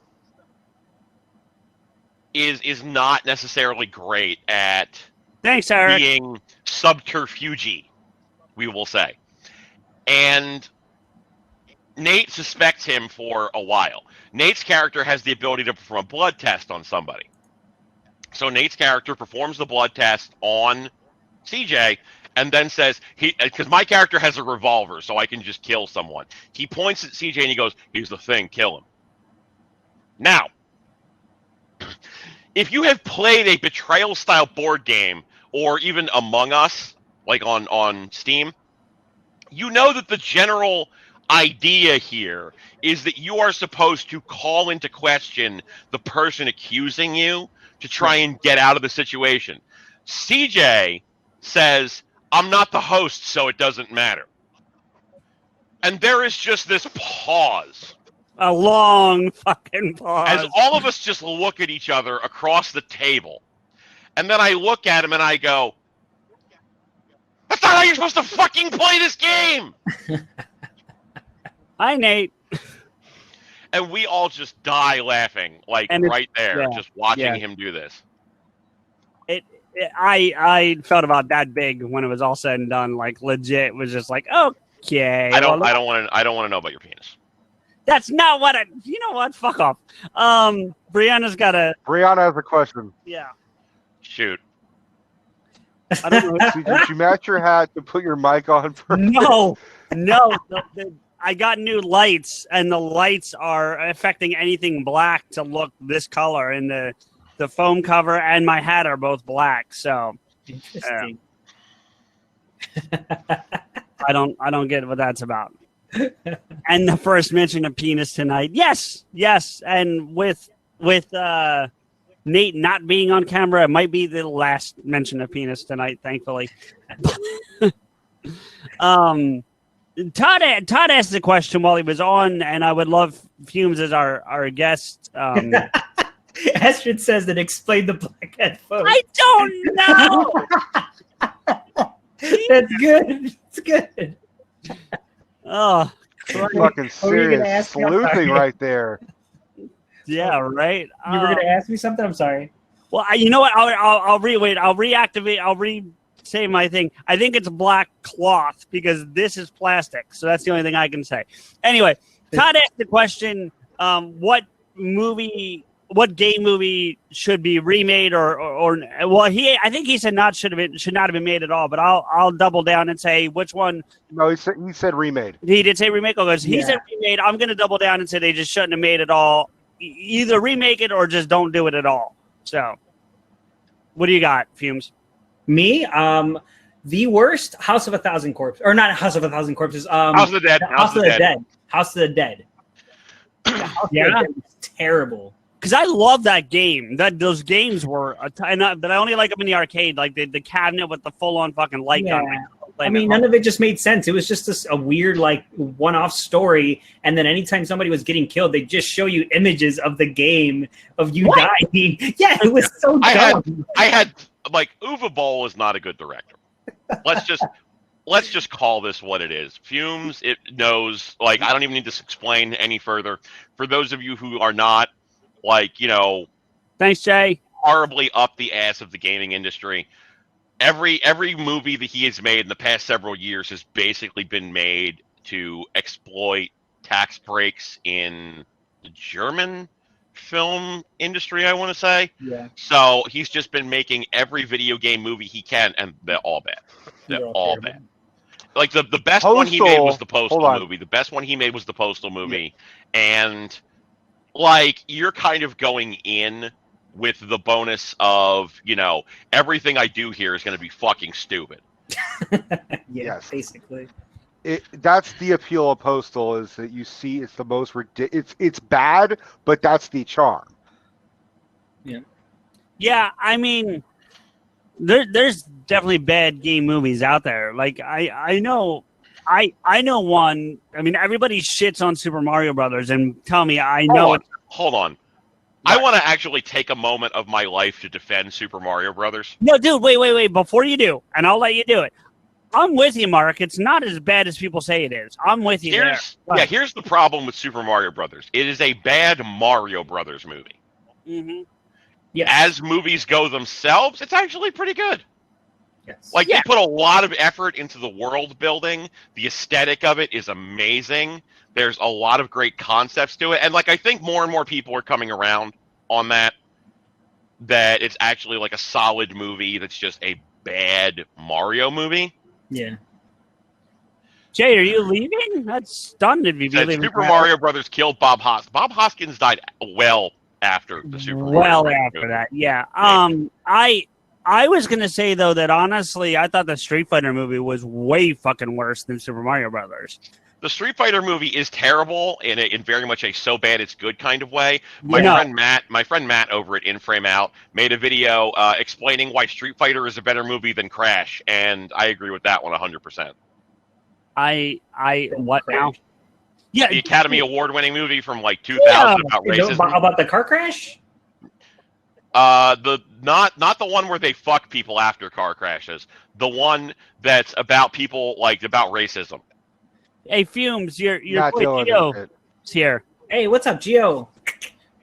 is not necessarily great at being subterfuge, we will say. And Nate suspects him for a while. Nate's character has the ability to perform a blood test on somebody. So Nate's character performs the blood test on CJ and then says, because my character has a revolver, so I can just kill someone. He points at CJ and he goes, "He's the thing, kill him." Now, if you have played a betrayal-style board game, or even Among Us, like on Steam, you know that the general idea here is that you are supposed to call into question the person accusing you to try and get out of the situation. CJ says, "I'm not the host, so it doesn't matter." And there is just this pause.
A long fucking pause.
As all of us just look at each other across the table. And then I look at him and I go, "That's not how you're supposed to fucking play this game!"
Hi, Nate.
And we all just die laughing, like right there, just watching him do this.
I felt about that big when it was all said and done. Like, legit was just like, okay.
I don't want to know about your penis.
That's not what I. You know what? Fuck off. Brianna
has a question.
Yeah.
Shoot.
I don't know.
Did you match your hat to put your mic on first?
No. I got new lights, and the lights are affecting anything black to look this color, and the foam cover and my hat are both black. So,
interesting.
I don't get what that's about. And the first mention of penis tonight, yes, and with Nate not being on camera, it might be the last mention of penis tonight, thankfully. Todd asked the question while he was on, and I would love FuMZ as our guest.
Astrid says that explain the black headphones.
I don't know.
That's good. It's good.
Oh,
fucking serious sleuthing right there.
Yeah, right.
You were going to ask me something? I'm sorry.
Well, you know what? I'll reactivate. I'll say my thing. I think it's black cloth because this is plastic. So that's the only thing I can say. Anyway, Todd asked the question: what game movie should be remade or well, I think he said should not have been made at all. But I'll double down and say which one.
No, he said remade.
He did say remake. He said remade. I'm going to double down and say they just shouldn't have made it all. Either remake it or just don't do it at all. So, what do you got, FuMZ?
Me, the worst House of a Thousand Corpses, or not House of a Thousand Corpses.
House of the Dead.
House of the Dead. House of the Dead. It's terrible.
Because I love that game. Those games were, but I only like them in the arcade, like the cabinet with the full-on fucking light gun.
I mean, none of it just made sense. It was just a weird, like, one-off story. And then anytime somebody was getting killed, they just show you images of the game of you dying. Yeah, it was so dumb.
I had like Uwe Boll is not a good director. Let's just call this what it is. FuMZ, it knows. Like, I don't even need to explain any further. For those of you who are not, like,
thanks, Jay,
horribly up the ass of the gaming industry. Every movie that he has made in the past several years has basically been made to exploit tax breaks in the German film industry, I want to say.
Yeah.
So he's just been making every video game movie he can, and they're all bad. They're all bad. Like the best one he made was the Postal movie. The best one he made was the Postal movie, and like you're kind of going in with the bonus of everything I do here is going to be fucking stupid.
Yes.
Basically.
That's the appeal of Postal, is that you see it's the most ridiculous. It's bad, but that's the charm.
Yeah, I mean, there's definitely bad game movies out there. Like I know one. I mean, everybody shits on Super Mario Brothers, and tell me, I know.
Hold on. I want to actually take a moment of my life to defend Super Mario Brothers.
No, dude, wait. Before you do, and I'll let you do it. I'm with you, Mark. It's not as bad as people say it is. I'm with you there.
Yeah, here's the problem with Super Mario Brothers. It is a bad Mario Brothers movie.
Mm-hmm.
Yes.
As movies go themselves, it's actually pretty good.
Yes.
Like, they put a lot of effort into the world building. The aesthetic of it is amazing. There's a lot of great concepts to it. And, like, I think more and more people are coming around on that it's actually, like, a solid movie that's just a bad Mario movie.
Yeah.
Jay, are you leaving? That's stunned if you'd be leaving.
Super Mario Brothers killed Bob Hoskins. Bob Hoskins died well after the Super Mario Brothers
after
movie.
that, yeah. I was gonna say though that honestly, I thought the Street Fighter movie was way fucking worse than Super Mario Brothers.
The Street Fighter movie is terrible in very much a so bad it's good kind of way. My friend Matt over at In Frame Out made a video explaining why Street Fighter is a better movie than Crash, and I agree with that one 100%.
What now? Yeah,
the Academy Award-winning movie from like 2000 about racism.
About the car crash?
Not the one where they fuck people after car crashes. The one that's about people about racism.
Hey, FuMZ, your boy Gio is here.
Hey, what's up, Gio?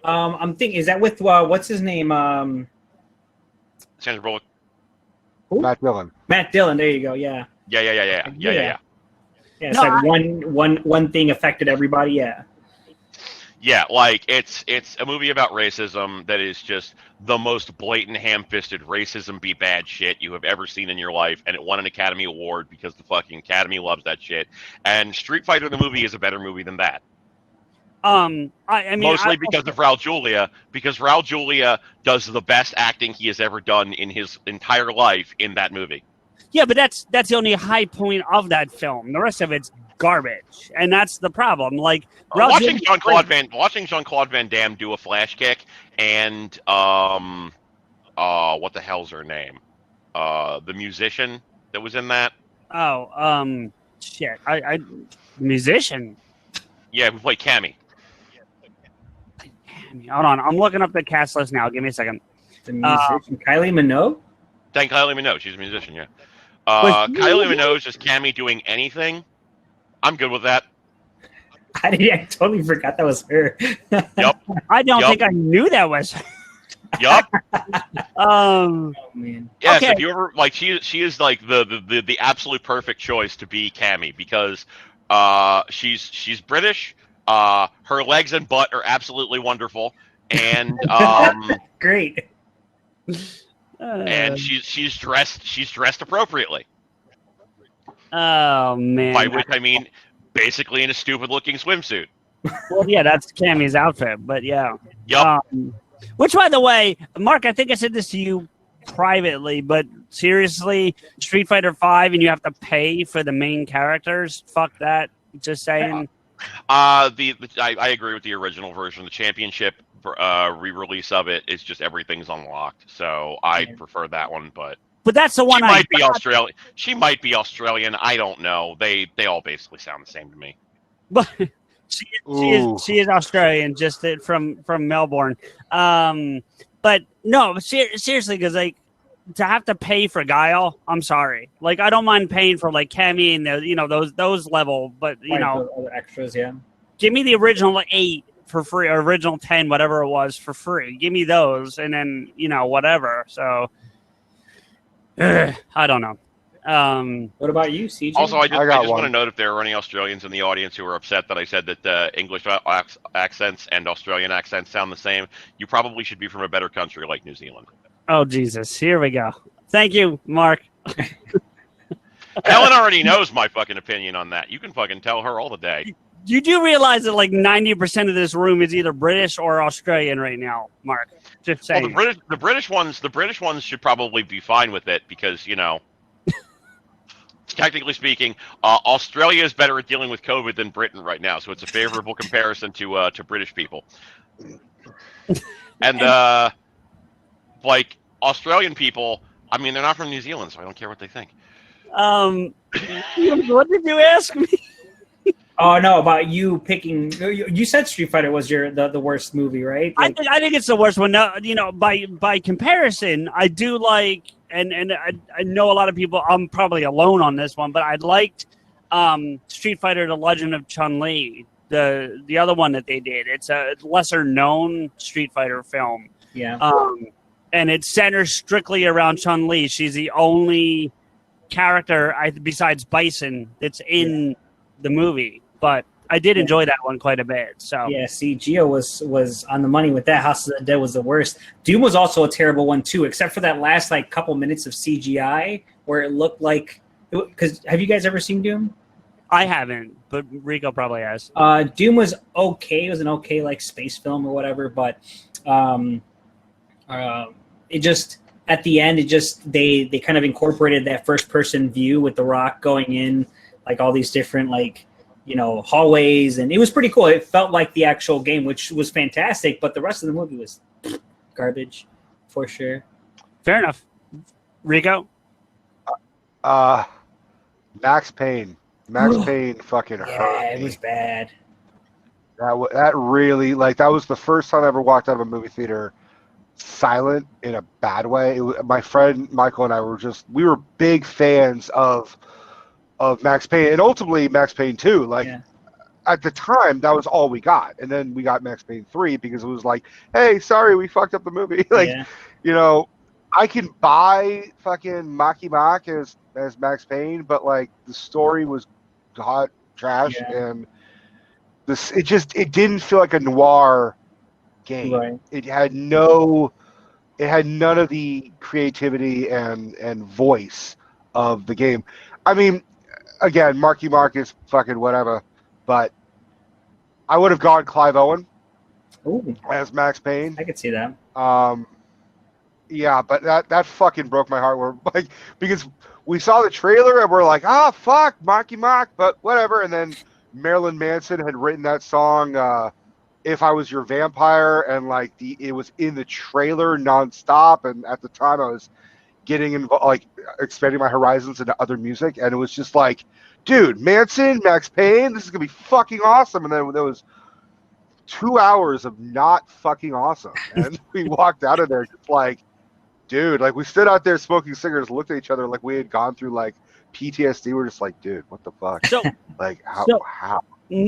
I'm thinking, is that with what's his name?
Sandra Bullock.
Who?
Matt Dillon.
Matt Dillon. There you go. Yeah.
Yeah.
Yeah, it's like one thing affected everybody. Yeah.
Yeah, like it's a movie about racism that is just the most blatant, ham-fisted racism be bad shit you have ever seen in your life, and it won an Academy Award because the fucking Academy loves that shit. And Street Fighter the movie is a better movie than that.
I mean,
mostly because of Raul Julia, because Raul Julia does the best acting he has ever done in his entire life in that movie.
Yeah, but that's the only high point of that film. The rest of it's garbage, and that's the problem. Like
watching Jean-Claude Van Damme do a flash kick, and what the hell's her name? The musician that was in that.
Shit, I musician.
Yeah, who played Cammy.
Hold on, I'm looking up the cast list now. Give me a second.
The musician, Kylie Minogue.
Thank Kylie Minogue. She's a musician. Yeah. Kylie Minogue is Cammy doing anything. I'm good with that.
I totally forgot that was her.
Yep.
I don't think I knew that was her.
Yup.
Oh man.
Yes, okay. If you ever she is like the absolute perfect choice to be Cammy because she's British. Her legs and butt are absolutely wonderful, and
great.
And she's dressed appropriately.
Oh man!
By which I mean, basically in a stupid-looking swimsuit.
Well, yeah, that's Cammy's outfit, but yeah.
Yup.
Which, by the way, Mark, I think I said this to you privately, but seriously, Street Fighter V, and you have to pay for the main characters. Fuck that. Just saying.
I agree with the original version. The championship re-release of it is just everything's unlocked, so I prefer that one. But
that's the one.
She might be Australian. She might be Australian. I don't know. They all basically sound the same to me.
But she is Australian, just from Melbourne. But no, seriously, because to have to pay for Guile, I'm sorry. Like I don't mind paying for like Cammy and those level, but
other extras, yeah.
Give me the original 8 for free, or original 10, whatever it was, for free. Give me those, and then whatever. So I don't know.
What about you, CJ?
Also, I
got
just want
one.
to note if there are any Australians in the audience who are upset that I said that English accents and Australian accents sound the same, you probably should be from a better country like New Zealand.
Oh, Jesus. Here we go. Thank you, Mark.
Ellen already knows my fucking opinion on that. You can fucking tell her all the day.
You do realize that like 90% of this room is either British or Australian right now, Mark. Just saying.
Well, the British ones should probably be fine with it because, you know, technically speaking, Australia is better at dealing with COVID than Britain right now, so it's a favorable comparison to British people. And like Australian people, I mean, they're not from New Zealand, so I don't care what they think.
What did you ask me?
Oh no, about you picking. You said Street Fighter was the worst movie, right? Like,
I think it's the worst one. No, you know, by comparison, I do like, and I know a lot of people. I'm probably alone on this one, but I liked Street Fighter: The Legend of Chun-Li, the other one that they did. It's a lesser known Street Fighter film.
yeah.
And it centers strictly around Chun-Li. She's the only character besides Bison that's in the movie. But I did enjoy that one quite a bit. So
Yeah, see, Gio was on the money with that. House of the Dead was the worst. Doom was also a terrible one too, except for that last like couple minutes of CGI where it looked like. Because have you guys ever seen Doom?
I haven't, but Rico probably has.
Doom was okay. It was an okay like space film or whatever, but it just at the end they kind of incorporated that first person view with The Rock going in like all these different like, you know, hallways, and it was pretty cool. It felt like the actual game, which was fantastic, but the rest of the movie was garbage for sure.
Fair enough. Rico?
Max Payne. Max Payne fucking hurt
Yeah, it
me.
was bad.
That really, like, that was the first time I ever walked out of a movie theater silent in a bad way. My friend Michael and I we were big fans of Max Payne, and ultimately Max Payne 2. Like, at the time, that was all we got. And then we got Max Payne 3 because it was like, hey, sorry, we fucked up the movie. Like, you know, I can buy fucking Maki Mak as Max Payne, but, like, the story was hot trash, and it didn't feel like a noir game.
Right.
It had none of the creativity and voice of the game. I mean, again, Marky Mark is fucking whatever, but I would have gone Clive Owen as Max Payne.
I could see that.
Yeah, but that fucking broke my heart. We're like, because we saw the trailer and we're like, fuck, Marky Mark, but whatever. And then Marilyn Manson had written that song, If I Was Your Vampire, and like it was in the trailer nonstop. And at the time I was getting involved, like expanding my horizons into other music, and it was just like, dude, Manson, Max Payne, this is gonna be fucking awesome. And then there was 2 hours of not fucking awesome, and we walked out of there just like, dude, like we stood out there smoking cigarettes, looked at each other like we had gone through like PTSD. We're just like, dude, what the fuck?
So
like how?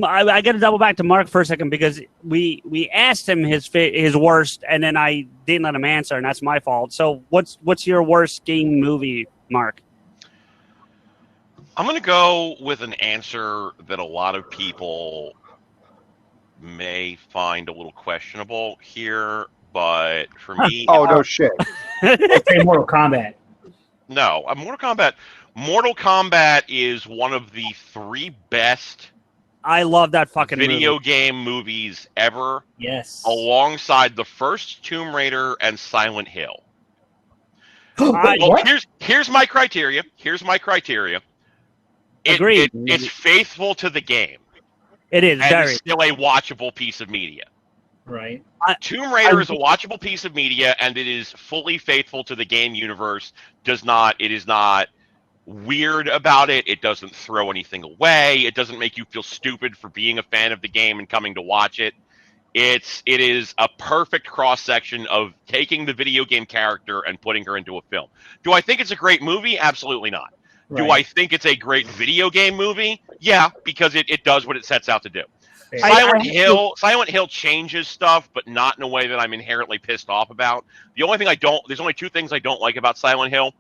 I got to double back to Mark for a second because we asked him his worst, and then I didn't let him answer, and that's my fault. So what's your worst game movie, Mark?
I'm going to go with an answer that a lot of people may find a little questionable here, but for me...
Oh, no shit.
Say Mortal Kombat.
No, Mortal Kombat is one of the 3 best
I love that fucking
video
movie.
game movies ever.
Yes.
Alongside the first Tomb Raider and Silent Hill.
Well,
here's my criteria.
Agreed.
It's faithful to the game.
It is
and
very.
it's still a watchable piece of media.
Right.
Tomb Raider is a watchable piece of media, and it is fully faithful to the game universe. It is not weird about it. It doesn't throw anything away. It doesn't make you feel stupid for being a fan of the game and coming to watch it. It is a perfect cross-section of taking the video game character and putting her into a film. Do I think it's a great movie? Absolutely not.
Right.
Do I think it's a great video game movie? Yeah, because it does what it sets out to do.
Fair.
Silent Hill changes stuff, but not in a way that I'm inherently pissed off about. There's only 2 things I don't like about Silent Hill.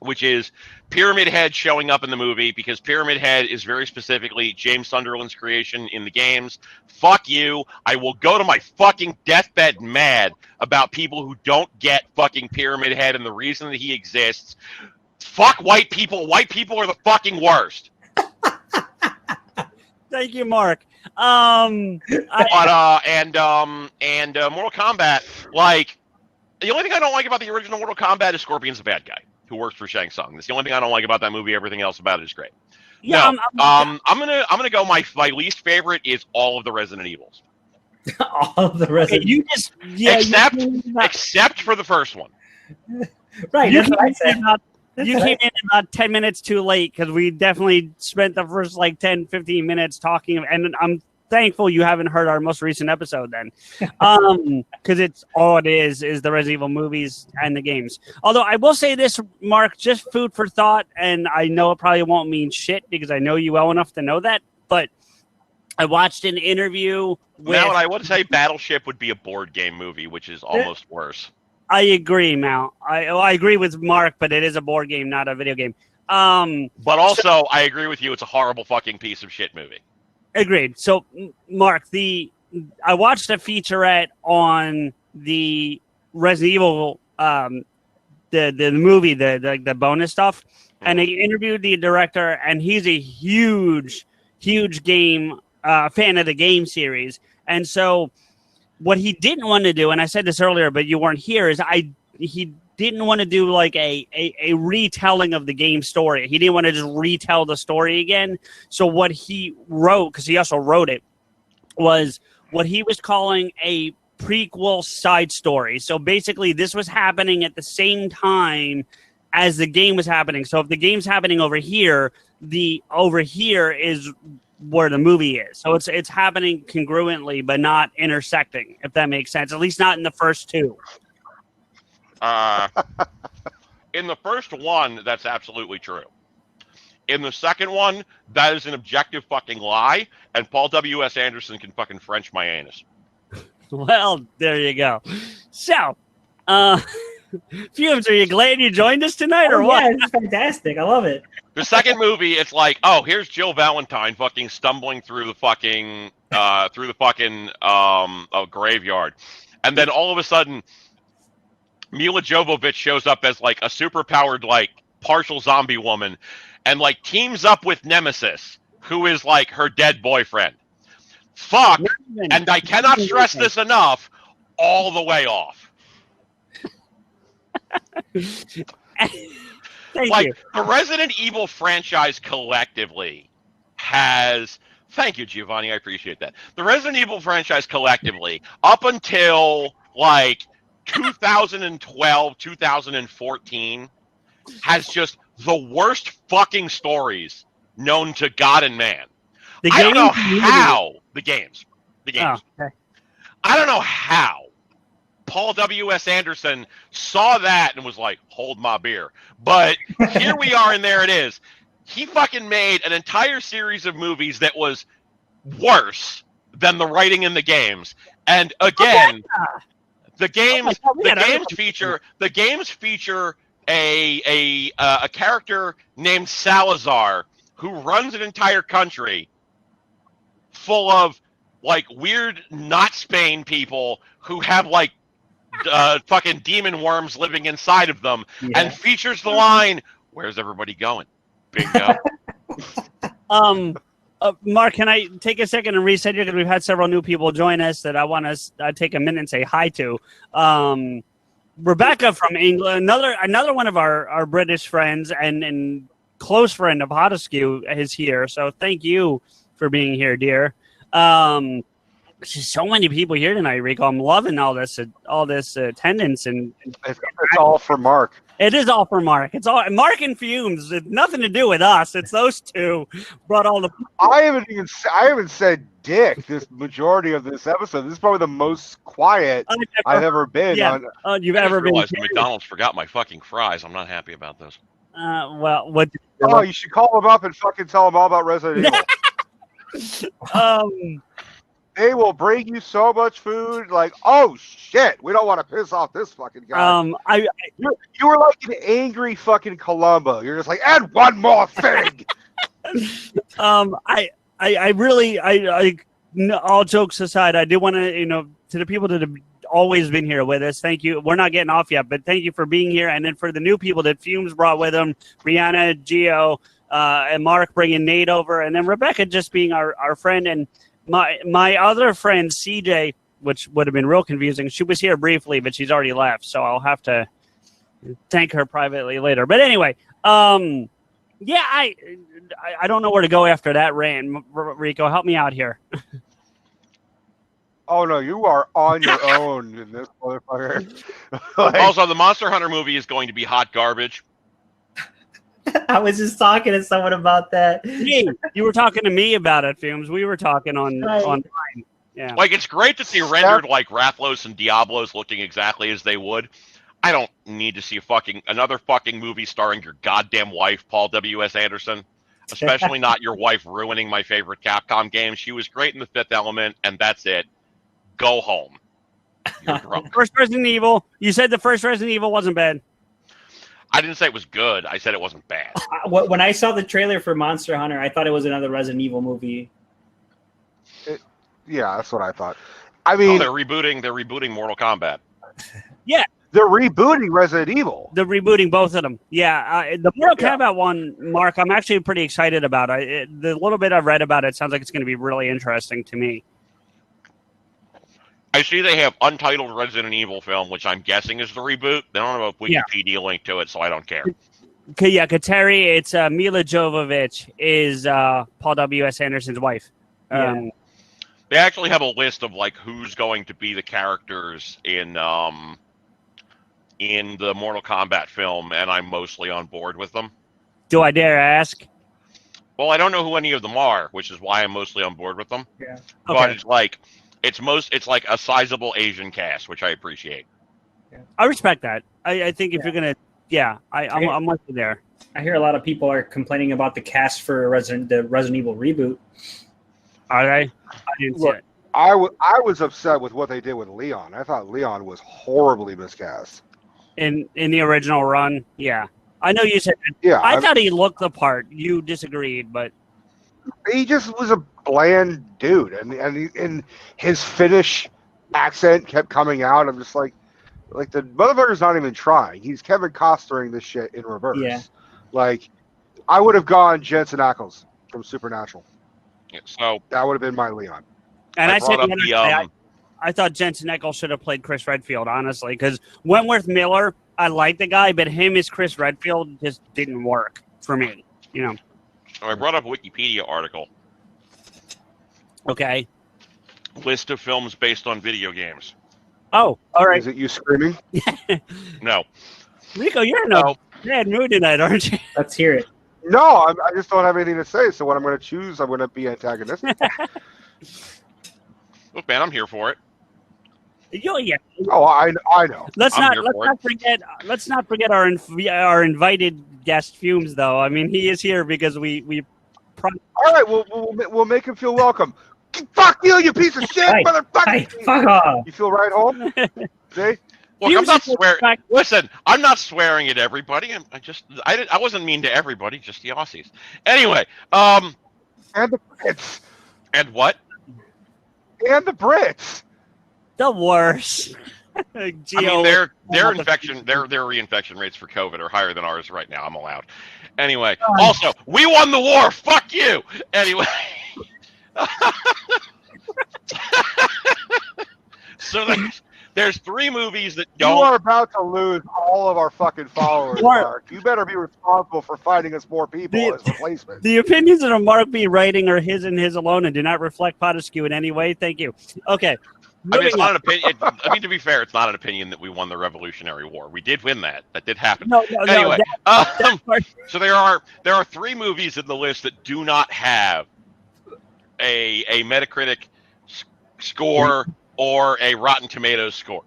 which is Pyramid Head showing up in the movie, because Pyramid Head is very specifically James Sunderland's creation in the games. Fuck you. I will go to my fucking deathbed mad about people who don't get fucking Pyramid Head and the reason that he exists. Fuck white people. White people are the fucking worst.
Thank you, Mark.
And Mortal Kombat, like, the only thing I don't like about the original Mortal Kombat is Scorpion's the bad guy who works for Shang Tsung. That's the only thing I don't like about that movie. Everything else about it is great.
Yeah,
no, I'm gonna go. My least favorite is all of the Resident Evils.
All of the Resident.
You just
except for the first one.
Right.
You
That's what I said.
came in about 10 minutes too late because we definitely spent the first like 10, 15 minutes talking. And I'm thankful you haven't heard our most recent episode then. Because it's all it is the Resident Evil movies and the games. Although I will say this, Mark, just food for thought. And I know it probably won't mean shit because I know you well enough to know that. But I watched an interview with...
Now, I would say Battleship would be a board game movie, which is almost worse.
I agree, Mal. I agree with Mark, but it is a board game, not a video game.
But also, I agree with you. It's a horrible fucking piece of shit movie.
Agreed. So, Mark, I watched a featurette on the Resident Evil, the movie, the bonus stuff, and they interviewed the director, and he's a huge game fan of the game series, and so. What he didn't want to do, and I said this earlier, but you weren't here, is he didn't want to do like a retelling of the game story. He didn't want to just retell the story again. So what he wrote, because he also wrote it, was what he was calling a prequel side story. So basically, this was happening at the same time as the game was happening. So if the game's happening over here, over here is where the movie is. So it's happening congruently, but not intersecting, if that makes sense. At least not in the first two.
In the first one, that's absolutely true. In the second one, that is an objective fucking lie, and Paul W.S. Anderson can fucking French my anus.
Well, there you go. So, FuMZ, are you glad you joined us tonight, or what?
Yeah, it's fantastic. I love it.
The second movie, it's like, oh, here's Jill Valentine fucking stumbling through the fucking graveyard, and then all of a sudden, Mila Jovovich shows up as like a superpowered like partial zombie woman, and like teams up with Nemesis, who is like her dead boyfriend. Fuck, and I cannot stress this enough, all the way off.
Thank you.
The Resident Evil franchise collectively has... Thank you, Giovanni. I appreciate that. The Resident Evil franchise collectively, up until like 2012, 2014, has just the worst fucking stories known to God and man. I don't know how... The games.
Oh, okay.
I don't know how Paul W.S. Anderson saw that and was like, hold my beer. But here we are, and there it is. He fucking made an entire series of movies that was worse than the writing in the games. And again, the games feature a character named Salazar who runs an entire country full of like weird not Spain people who have like fucking demon worms living inside of them, and features the line, "Where's everybody going?" Bingo.
Mark, can I take a second and reset you, because we've had several new people join us that I want to take a minute and say hi to. Rebecca from England, another one of our British friends and close friend of PodAskew is here. So thank you for being here, dear. There's so many people here tonight, Rico. I'm loving all this attendance, and
it's all for Mark.
It is all for Mark. It's all Mark and FuMZ. It's nothing to do with us. It's those two brought all the.
I haven't said dick this majority of this episode. This is probably the most quiet I've ever been.
Yeah, you've ever been.
McDonald's forgot my fucking fries. I'm not happy about this.
Well, what?
Oh, you should call them up and fucking tell them all about Resident Evil. They will bring you so much food, like, oh shit, we don't want to piss off this fucking guy. You were like an angry fucking Columbo. You're just like, and one more thing.
All jokes aside, I do want to, to the people that have always been here with us, thank you. We're not getting off yet, but thank you for being here. And then for the new people that FuMZ brought with them, Brianna, Gio, and Mark bringing Nate over, and then Rebecca just being our friend, and my other friend CJ, which would have been real confusing. She was here briefly, but she's already left, so I'll have to thank her privately later. But anyway, I don't know where to go after that rant. Rico, help me out here.
Oh no, you are on your own in this motherfucker.
Also, the Monster Hunter movie is going to be hot garbage.
I was just talking to someone about that.
Hey, you were talking to me about it, FuMZ. We were talking online. Yeah.
Like, it's great that they rendered like Rathalos and Diablos looking exactly as they would. I don't need to see another fucking movie starring your goddamn wife, Paul W.S. Anderson. Especially not your wife ruining my favorite Capcom game. She was great in The Fifth Element, and that's it. Go home. You're drunk.
First Resident Evil. You said the first Resident Evil wasn't bad.
I didn't say it was good. I said it wasn't bad.
When I saw the trailer for Monster Hunter, I thought it was another Resident Evil movie.
Yeah, that's what I thought. I mean,
they're rebooting Mortal Kombat.
Yeah.
They're rebooting Resident Evil.
They're rebooting both of them. Yeah, the Mortal Kombat one, Mark, I'm actually pretty excited about. The little bit I've read about it sounds like it's going to be really interesting to me.
I see they have untitled Resident Evil film, which I'm guessing is the reboot. They don't have a Wikipedia link to it, so I don't care.
Yeah, Kateri, it's Mila Jovovich is Paul W.S. Anderson's wife.
They actually have a list of like who's going to be the characters in the Mortal Kombat film, and I'm mostly on board with them.
Do I dare ask?
Well, I don't know who any of them are, which is why I'm mostly on board with them.
Yeah.
Okay. But it's like it's like a sizable Asian cast, which I appreciate.
I respect that. I think if you're gonna, I'm with you there.
I hear a lot of people are complaining about the cast for the Resident Evil reboot.
Are they? I didn't see it.
I was upset with what they did with Leon. I thought Leon was horribly miscast.
In the original run, yeah. I know you said.
Yeah,
I thought he looked the part. You disagreed, but
he just was a bland dude, and his Finnish accent kept coming out. I'm just like the motherfucker's not even trying. He's Kevin Costnering this shit in reverse.
Yeah.
Like, I would have gone Jensen Ackles from Supernatural.
Yeah, so
that would have been my Leon.
And I said I thought Jensen Ackles should have played Chris Redfield, honestly, because Wentworth Miller, I like the guy, but him as Chris Redfield just didn't work for me.
I brought up a Wikipedia article.
Okay.
List of films based on video games.
Oh, all right.
Is it you screaming?
No.
Rico, you're in a bad mood tonight, aren't you?
Let's hear it.
No, I just don't have anything to say. So what I'm going to choose, I'm going to be antagonistic.
Look, man, I'm here for it.
Yeah.
Oh, I know.
Let's not forget our invited guest FuMZ, though. I mean, he is here because we.
All right, we'll make him feel welcome. Fuck you piece of shit, motherfucker!
Hey, fuck off!
You feel right home? See?
Look, I'm not swearing. Listen, I'm not swearing at everybody. I wasn't mean to everybody, just the Aussies. Anyway,
and the Brits.
And what?
And the Brits.
The worst.
I mean, their reinfection rates for COVID are higher than ours right now. I'm allowed. Anyway, also, we won the war. Fuck you. Anyway. So there's 3 movies that don't.
You are about to lose all of our fucking followers, Mark. You better be responsible for finding us more people as replacements.
The opinions of Mark B. writing are his and his alone and do not reflect PodAskew in any way. Thank you. Okay.
I mean, it's not an opinion. I mean, to be fair, it's not an opinion that we won the Revolutionary War. We did win that. That did happen. Anyway, so there are 3 movies in the list that do not have a Metacritic score or a Rotten Tomatoes score,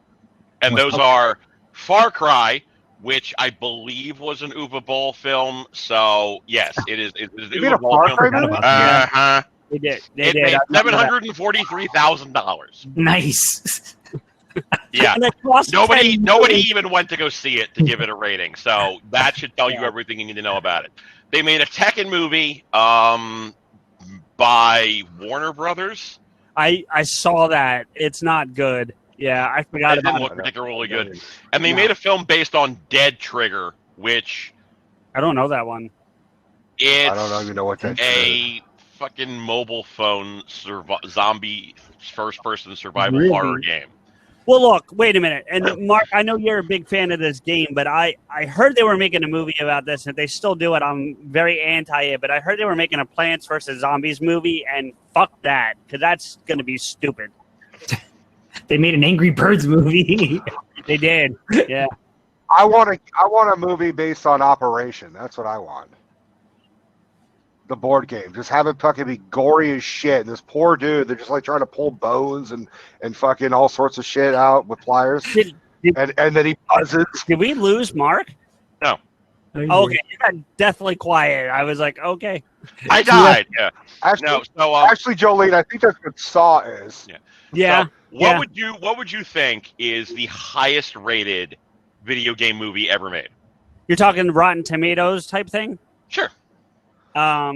and those are Far Cry, which I believe was an Uwe Boll film. So yes, it is. It is an Uwe Boll film.
They did.
It made $743,000.
Nice.
Yeah.
And it cost
Nobody
10 million.
even went to go see it to give it a rating. So that should tell you everything you need to know about it. They made a Tekken movie by Warner Brothers.
I saw that. It's not good. Yeah, I forgot
It didn't
about
look
it.
particularly good. And they made a film based on Dead Trigger, which
I don't know that one.
it's
I don't even know what that
a fucking mobile phone zombie first-person survival
Really?
horror game.
Well, look, wait a minute. And Mark, I know you're a big fan of this game, but I heard they were making a movie about this, and they still do it. I'm very anti it, but I heard they were making a Plants vs. Zombies movie, and fuck that, because that's going to be stupid.
They made an Angry Birds movie.
They did. Yeah.
I want a movie based on Operation. That's what I want. The board game. Just have it fucking be gory as shit. And this poor dude, they're just like trying to pull bones and fucking all sorts of shit out with pliers. And then he buzzes.
Did we lose Mark?
No.
Oh, okay, you got deathly quiet. I was like, okay.
I died. Yeah.
Actually,
No. So
actually, Jolene, I think that's what Saw is.
Yeah.
So what would you think is the highest rated video game movie ever made?
You're talking Rotten Tomatoes type thing?
Sure.
I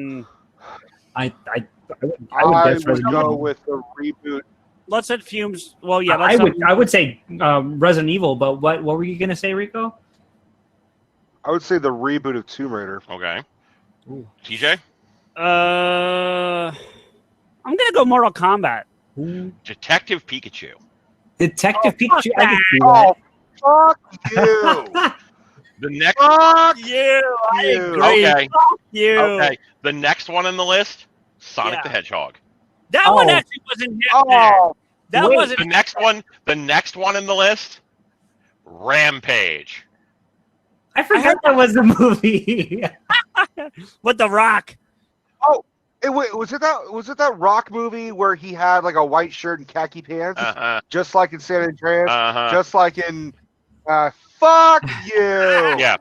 would guess
would
Resident
go
Evil.
with the reboot.
Let's hit FuMZ. Well, yeah.
I would say Resident Evil, but what were you gonna say, Rico?
I would say the reboot of Tomb Raider.
Okay. TJ?
I'm gonna go Mortal Kombat.
Detective Pikachu.
Detective Pikachu. I can see
Oh, fuck you!
The next
Fuck
You. I
you.
agree.
Okay.
Fuck you.
Okay. The next one on the list, Sonic the Hedgehog.
That one actually wasn't hit there.
Oh,
That
wait.
wasn't.
The next one in the list, Rampage.
I forgot that was the movie.
With The Rock.
was it that Rock movie where he had like a white shirt and khaki pants, just like in San Andreas, just like in fuck you.
Yeah.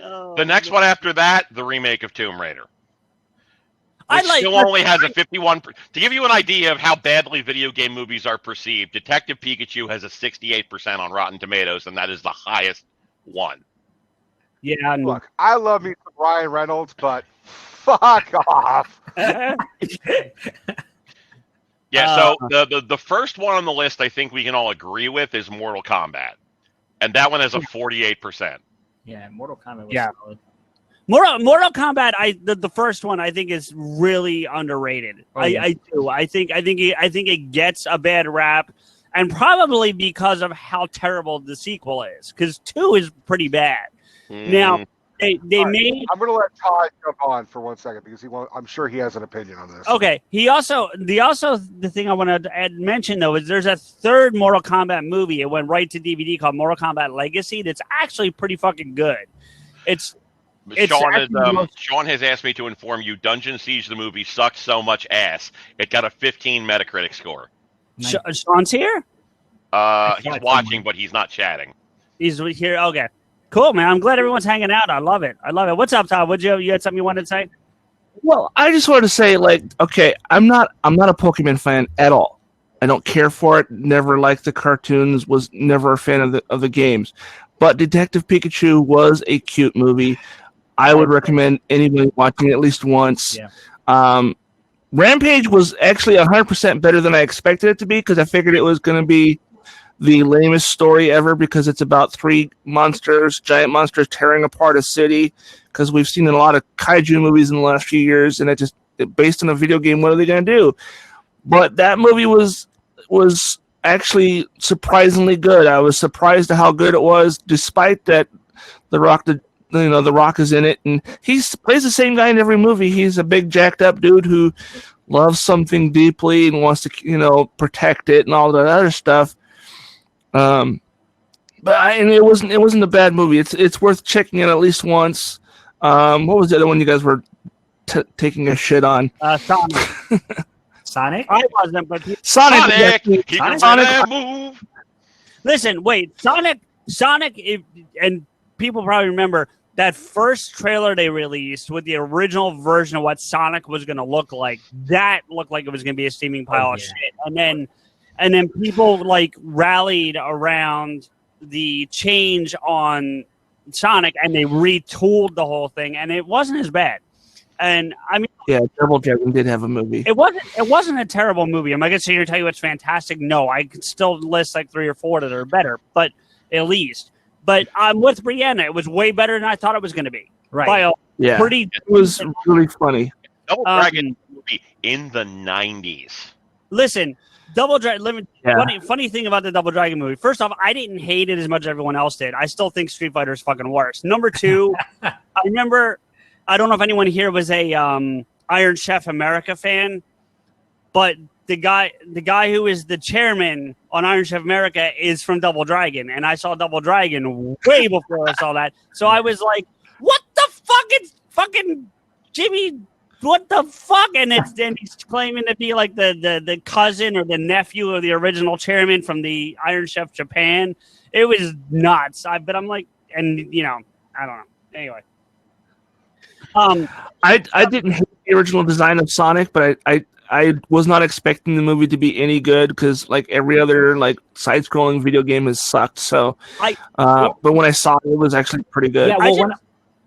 Oh,
The next one after that, the remake of Tomb Raider.
I
Which
like.
still only has a 51. To give you an idea of how badly video game movies are perceived, Detective Pikachu has a 68% on Rotten Tomatoes, and that is the highest one.
Yeah.
Look, I love me some Ryan Reynolds, but fuck off.
Yeah, so the first one on the list I think we can all agree with is Mortal Kombat. And that one has a 48%.
Yeah, Mortal Kombat was solid.
Mortal Kombat, the first one I think is really underrated. I do. I think it gets a bad rap, and probably because of how terrible the sequel is. Because 2 is pretty bad. Now they made.
I'm gonna let Todd jump on for 1 second because I'm sure he has an opinion on this.
Okay. The thing I want to mention though is there's a third Mortal Kombat movie. It went right to DVD called Mortal Kombat Legacy. That's actually pretty fucking good.
Sean has asked me to inform you Dungeon Siege the movie sucks so much ass. It got a 15 Metacritic score.
Nice. Sean's here?
He's watching, but he's not chatting.
He's here. Okay. Cool, man. I'm glad everyone's hanging out. I love it. What's up, Todd? You had something you wanted to say?
Well, I just wanted to say, like, okay, I'm not a Pokemon fan at all. I don't care for it. Never liked the cartoons. Was never a fan of the games. But Detective Pikachu was a cute movie. I would recommend anybody watching it at least once. Yeah. Rampage was actually 100% better than I expected it to be because I figured it was going to be the lamest story ever because it's about 3 giant monsters tearing apart a city. Because we've seen a lot of kaiju movies in the last few years, and based on a video game, what are they going to do? But that movie was actually surprisingly good. I was surprised at how good it was, despite that The Rock is in it, and he plays the same guy in every movie. He's a big jacked up dude who loves something deeply and wants to, protect it and all that other stuff. It wasn't a bad movie. It's worth checking it at least once. What was the other one you guys were taking a shit on?
Sonic.
Sonic?
I wasn't, but
Sonic. Move.
Listen, wait, Sonic, and people probably remember that first trailer they released with the original version of what Sonic was going to look like, that looked like it was going to be a steaming pile of shit. And then people like rallied around the change on Sonic, and they retooled the whole thing, and it wasn't as bad. And I mean,
yeah, Double Dragon did have a movie.
It wasn't a terrible movie. Am I going to sit here and tell you it's fantastic? No, I could still list like 3 or 4 that are better, but at least. But I'm with Brianna. It was way better than I thought it was going to be.
Right.
It was really funny.
Double Dragon movie in the 90s.
Listen, Double Dragon. Funny thing about the Double Dragon movie. First off, I didn't hate it as much as everyone else did. I still think Street Fighter is fucking worse. Number 2, I remember. I don't know if anyone here was a Iron Chef America fan, but the guy who is the chairman on Iron Chef America is from Double Dragon, and I saw Double Dragon way before I saw that. So I was like, "What the fuck is fucking Jimmy? What the fuck?" And he's claiming to be like the cousin or the nephew of the original chairman from the Iron Chef Japan. It was nuts. But I'm like, and I don't know. Anyway.
I didn't hate the original design of Sonic, but I was not expecting the movie to be any good because like every other like side-scrolling video game has sucked. So, but when I saw it, it was actually pretty good.
Yeah, well,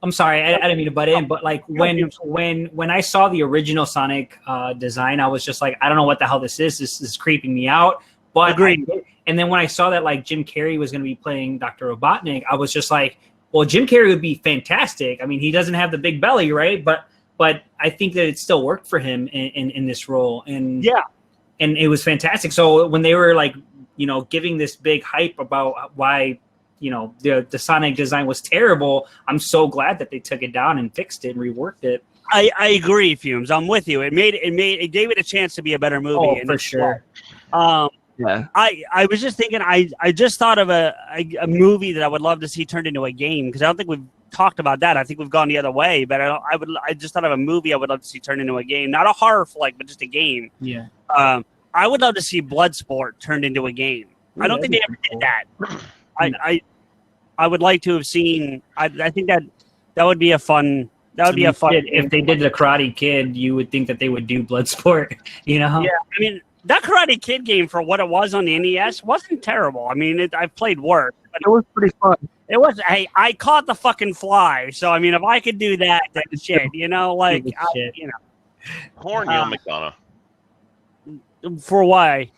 I'm sorry, I didn't mean to butt in, but like when I saw the original Sonic design, I was just like, I don't know what the hell this is. This is creeping me out. But and then when I saw that like Jim Carrey was going to be playing Dr. Robotnik, I was just like, well, Jim Carrey would be fantastic. I mean, he doesn't have the big belly, right? But I think that it still worked for him in this role, and it was fantastic. So when they were like, giving this big hype about why, the Sonic design was terrible, I'm so glad that they took it down and fixed it and reworked it.
I agree, FuMZ. I'm with you. It gave it a chance to be a better movie.
Oh, for sure.
Yeah.
I was just thinking. I just thought of a movie that I would love to see turned into a game, because I don't think we've talked about that. I think we've gone the other way. But I just thought of a movie I would love to see turned into a game, not a horror flick, but just a game.
Yeah.
I would love to see Bloodsport turned into a game. I don't think they ever did that. I would like to have seen. I think that would be a fun. That would be a fun.
If they did the Karate Kid, you would think that they would do Bloodsport.
Yeah. I mean, that Karate Kid game, for what it was on the NES, wasn't terrible. I mean, I've played worse, but
it was pretty fun.
It was. Hey, I caught the fucking fly. So I mean, if I could do that, then shit.
Poor Neil McDonough.
For why?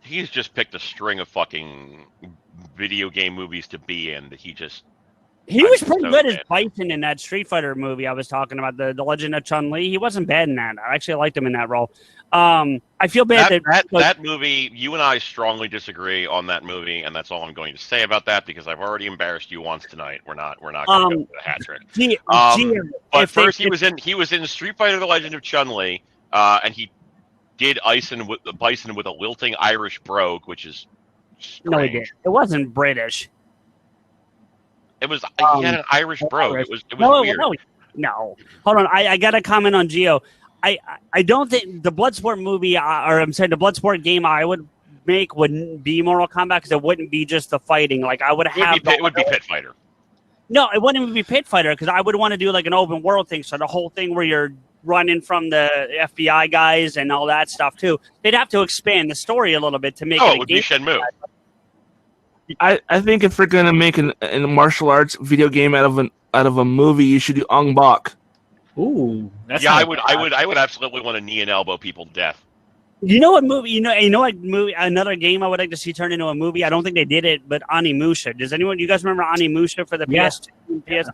He's just picked a string of fucking video game movies to be in that he
was pretty good as Bison in that Street Fighter movie I was talking about, the Legend of Chun-Li. He wasn't bad in that. I actually liked him in that role. I feel bad
that movie, you and I strongly disagree on that movie, and that's all I'm going to say about that, because I've already embarrassed you once tonight. We're not going to go with a hat trick. But first, he was in Street Fighter: The Legend of Chun-Li, and he did Bison with a lilting Irish brogue, which is strange.
No, he did. It wasn't British.
It was. He had an Irish brogue. It was weird.
No. Hold on. I got to comment on Gio. I don't think the Bloodsport movie, the Bloodsport game I would make wouldn't be Mortal Kombat, because it wouldn't be just the fighting. Like I would have.
It would be Pit Fighter.
No, it wouldn't even be Pit Fighter, because I would want to do like an open world thing. So the whole thing where you're running from the FBI guys and all that stuff too. They'd have to expand the story a little bit to make it
would be Shenmue.
I think if we're gonna make a martial arts video game out of a movie, you should do Ong Bak.
Ooh,
I would absolutely want to knee and elbow people to death.
You know what movie? You know what movie? Another game I would like to see turned into a movie. I don't think they did it, but Onimusha. Does anyone? You guys remember Onimusha for the PS2 and PS?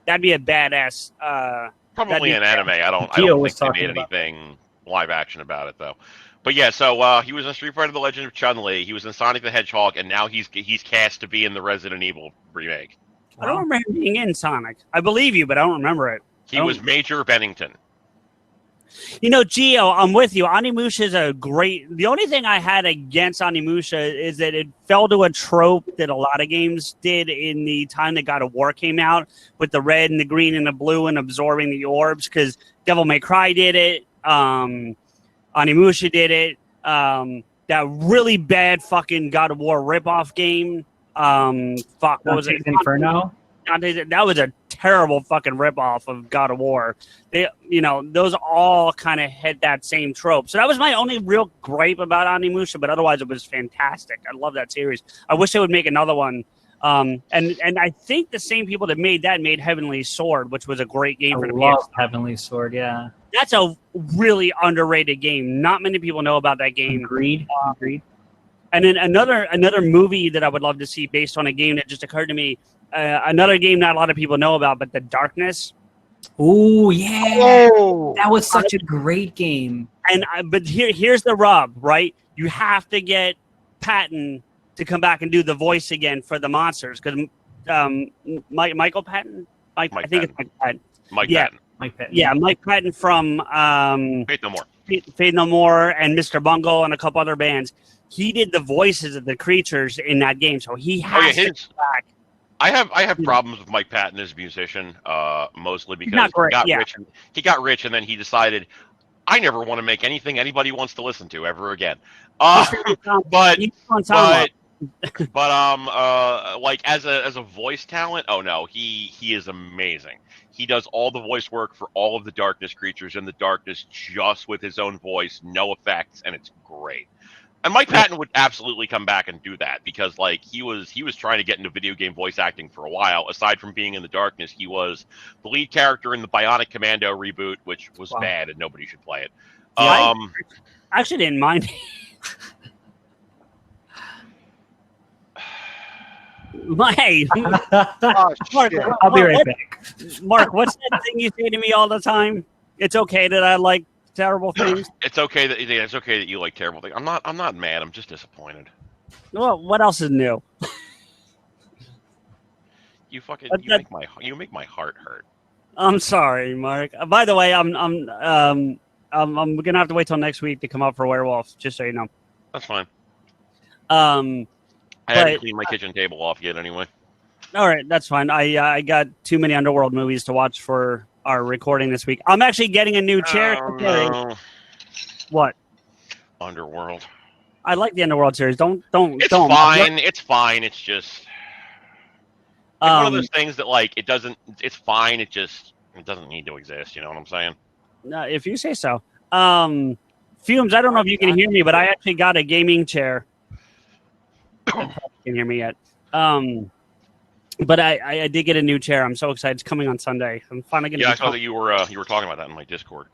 That'd be a badass.
Probably an anime. I don't think they made anything live action about it though. But yeah, so he was in Street Fighter: The Legend of Chun-Li. He was in Sonic the Hedgehog, and now he's cast to be in the Resident Evil remake.
I don't remember him being in Sonic. I believe you, but I don't remember it.
He was Major Bennington.
Gio, I'm with you. Onimusha is a great... The only thing I had against Onimusha is that it fell to a trope that a lot of games did in the time that God of War came out, with the red and the green and the blue and absorbing the orbs, because Devil May Cry did it. Onimusha did it. That really bad fucking God of War ripoff game. What was it?
Inferno?
That was a terrible fucking ripoff of God of War. Those all kind of had that same trope. So that was my only real gripe about Onimusha, but otherwise it was fantastic. I love that series. I wish they would make another one. And I think the same people that made that made Heavenly Sword, which was a great game for the PS.
Heavenly Sword, yeah.
That's a really underrated game. Not many people know about that game.
Agreed.
And then another movie that I would love to see based on a game that just occurred to me. Another game not a lot of people know about, but The Darkness.
Oh yeah, that was such a great game.
But here's the rub, right? You have to get Patton to come back and do the voice again for the monsters because Michael Patton. I think it's Mike Patton.
Mike Patton.
Mike Patton.
Yeah, Mike Patton from
Faith No More.
Faith No More and Mr. Bungle and a couple other bands. He did the voices of the creatures in that game, so he has to come back.
I have problems with Mike Patton as a musician, mostly because he got rich and then he decided I never want to make anything anybody wants to listen to ever again. But like as a voice talent, oh no, he is amazing. He does all the voice work for all of the Darkness creatures in the Darkness just with his own voice, no effects, and it's great. And Mike Patton would absolutely come back and do that because, like, he was trying to get into video game voice acting for a while. Aside from being in the Darkness, he was the lead character in the Bionic Commando reboot, which was bad and nobody should play it.
I actually didn't mind. Hey, Mark,
I'll be right back.
Mark, what's that thing you say to me all the time? It's okay that I like terrible things.
It's okay that you like terrible things. I'm not mad. I'm just disappointed.
Well, what else is new?
You make my heart hurt.
I'm sorry, Mark. By the way, I'm gonna have to wait till next week to come up for Werewolf. Just so you know.
That's fine.
I
haven't cleaned my kitchen table off yet, anyway.
All right, that's fine. I got too many Underworld movies to watch for our recording this week. I'm actually getting a new chair.
No.
What?
Underworld.
I like the Underworld series. Don't.
It's fine. It's fine. It's just one of those things that like it doesn't. It's fine. It doesn't need to exist. You know what I'm saying?
If you say so. FuMZ, I don't know if you can hear me, but I actually got a gaming chair. You can hear me yet? But I did get a new chair. I'm so excited. It's coming on Sunday. I'm finally going to.
Yeah, I saw that you were talking about that in my Discord.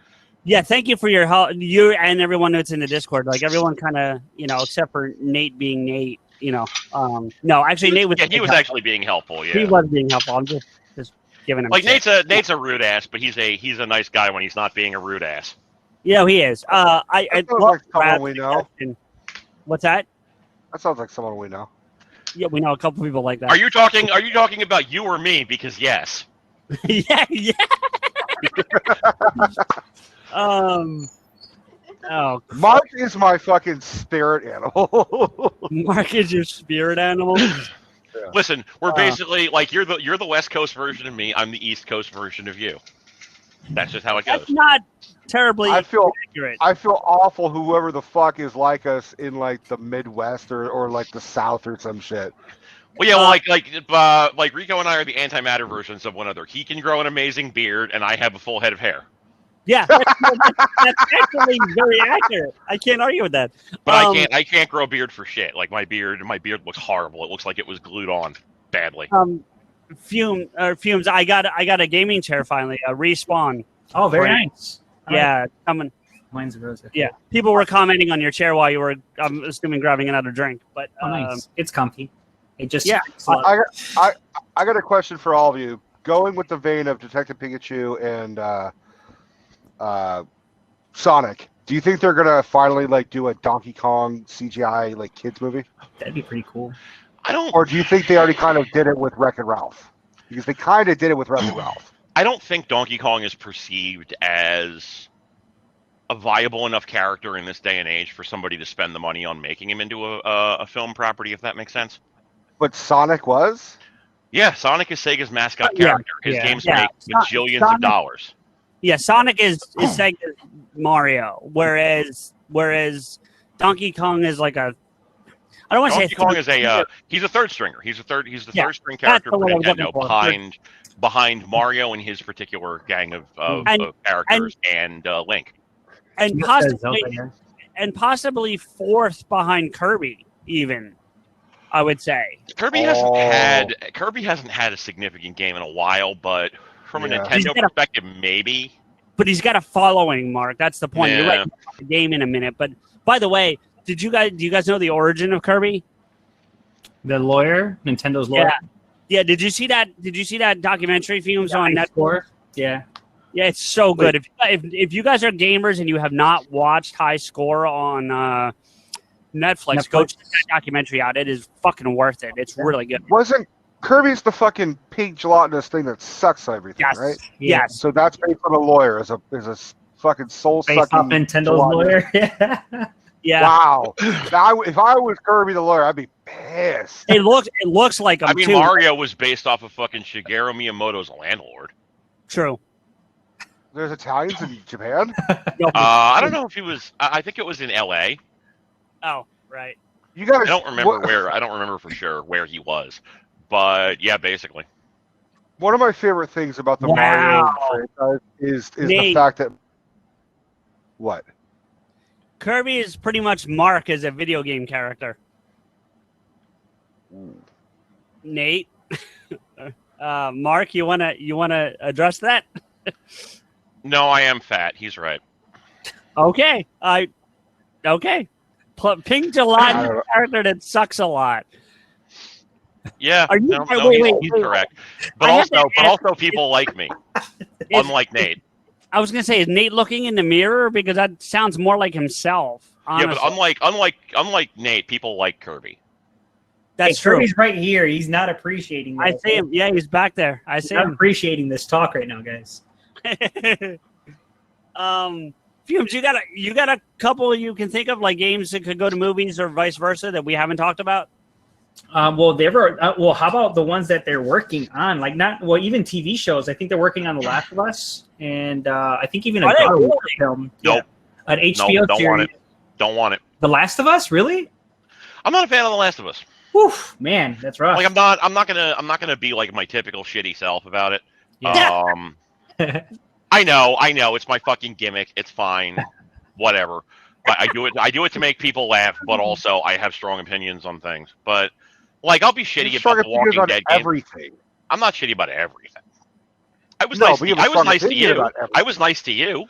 Yeah, thank you for your help. You and everyone that's in the Discord. Like everyone kind of, except for Nate being Nate, No, actually, Nate was.
Yeah, he was actually being helpful. Yeah,
he was being helpful. I'm just giving him.
Like Nate's a rude ass, but he's a nice guy when he's not being a rude ass.
Yeah, he is. I love
someone we know.
What's that?
That sounds like someone we know.
Yeah, we know a couple people like that.
Are you talking about you or me? Because yes.
yeah.
Mark is my fucking spirit animal.
Mark is your spirit animal.
Yeah.
Listen, we're basically like you're the West Coast version of me. I'm the East Coast version of you. That's just how it goes.
That's not terribly accurate.
I feel awful. Whoever the fuck is like us in like the Midwest or like the South or some shit.
Well, yeah, like Rico and I are the antimatter versions of one another. He can grow an amazing beard, and I have a full head of hair.
Yeah, that's actually very accurate. I can't argue with that.
But I can't grow a beard for shit. Like my beard looks horrible. It looks like it was glued on badly.
FuMZ. I got a gaming chair finally. A Respawn.
Oh, very nice.
Yeah, coming.
Mine's a rose.
Yeah, people were commenting on your chair while you were, I'm assuming, grabbing another drink. But
nice. It's comfy. It just
I got a question for all of you. Going with the vein of Detective Pikachu and Sonic, do you think they're gonna finally like do a Donkey Kong CGI like kids movie?
That'd be pretty cool.
Or do you think they already kind of did it with Wreck-It Ralph? Because they kind of did it with Wreck-It Ralph.
I don't think Donkey Kong is perceived as a viable enough character in this day and age for somebody to spend the money on making him into a film property, if that makes sense.
But Sonic was?
Yeah, Sonic is Sega's mascot character. His games make bajillions of dollars.
Yeah, Sonic is Sega's Mario, whereas Donkey Kong is like a. I don't want to say
Donkey Kong is he's a third stringer. He's the third string character
the
for
word I was looking
Nintendo
for.
behind Mario and his particular gang of characters and Link.
and possibly fourth behind Kirby, even. I would say
Kirby hasn't had a significant game in a while, but from a Nintendo perspective, maybe.
But he's got a following, Mark. That's the point.
Yeah.
You're right. We'll talk the game in a minute. But by the way, do you guys know the origin of Kirby?
The lawyer, Nintendo's lawyer.
Yeah. Did you see that documentary films on Netflix?
Yeah.
Yeah, it's so good. If you guys are gamers and you have not watched High Score on Netflix, go check that documentary out. It is fucking worth it. It's really good.
Wasn't Kirby's the fucking pig gelatinous thing that sucks everything, right?
Yes.
So that's based on a lawyer as a fucking soul sucking.
Based off Nintendo's lawyer.
Yeah.
Wow. If I was Kirby the lawyer, I'd be pissed.
It looks like him too.
Mario was based off of fucking Shigeru Miyamoto's landlord.
True.
There's Italians in Japan?
I don't know if he was. I think it was in L.A.
Oh, right.
You gotta.
I don't remember where. I don't remember for sure where he was, but yeah, basically.
One of my favorite things about the Mario franchise is the fact that. What?
Kirby is pretty much Mark as a video game character. Nate, Mark, you wanna address that?
No, I am fat. He's right.
Okay. Pink Gelatinous character that sucks a lot.
Yeah.
Are you,
he's correct. But also people like me. Unlike Nate.
I was gonna say, is Nate looking in the mirror? Because that sounds more like himself. Honestly.
Yeah, but unlike Nate, people like Kirby.
That's true.
Kirby's right here. He's not appreciating this.
I see him. Yeah, he's back there. I see him.
Appreciating this talk right now, guys.
FuMZ, you got a couple you can think of, like games that could go to movies or vice versa that we haven't talked about?
How about the ones that they're working on? Even TV shows. I think they're working on The Last of Us, and I think even a God of War film.
Nope.
An HBO series.
Don't want it.
The Last of Us, really? I'm
not a fan of The Last of Us.
Oof, man, that's rough.
Like I'm not gonna be like my typical shitty self about it.
Yeah.
I know, it's my fucking gimmick. It's fine, whatever. But I do it to make people laugh. But also, I have strong opinions on things. But like, I'll be shitty about the Walking Dead game.
Everything.
I'm not shitty about everything. I was nice to you. I was nice to you.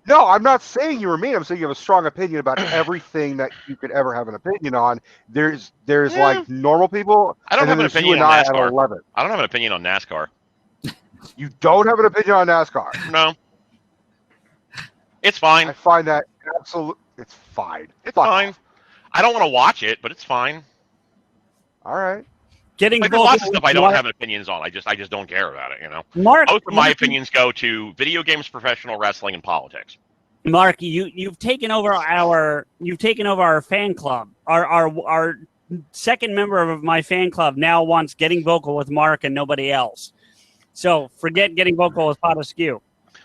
No, I'm not saying you were mean. I'm saying you have a strong opinion about everything that you could ever have an opinion on. There's like normal people.
I don't have an opinion on NASCAR.
I
don't have an opinion on NASCAR.
You don't have an opinion on NASCAR?
No. It's fine.
I find that absolutely. It's fine.
It's fine. I don't want to watch it, but it's fine.
All right.
There's
lots of stuff I don't have opinions on. I just don't care about it.
Mark,
most of my opinions go to video games, professional wrestling, and politics.
Mark, you've taken over our fan club. Our second member of my fan club now wants Getting Vocal with Mark and nobody else. So forget Getting Vocal with PodAskew.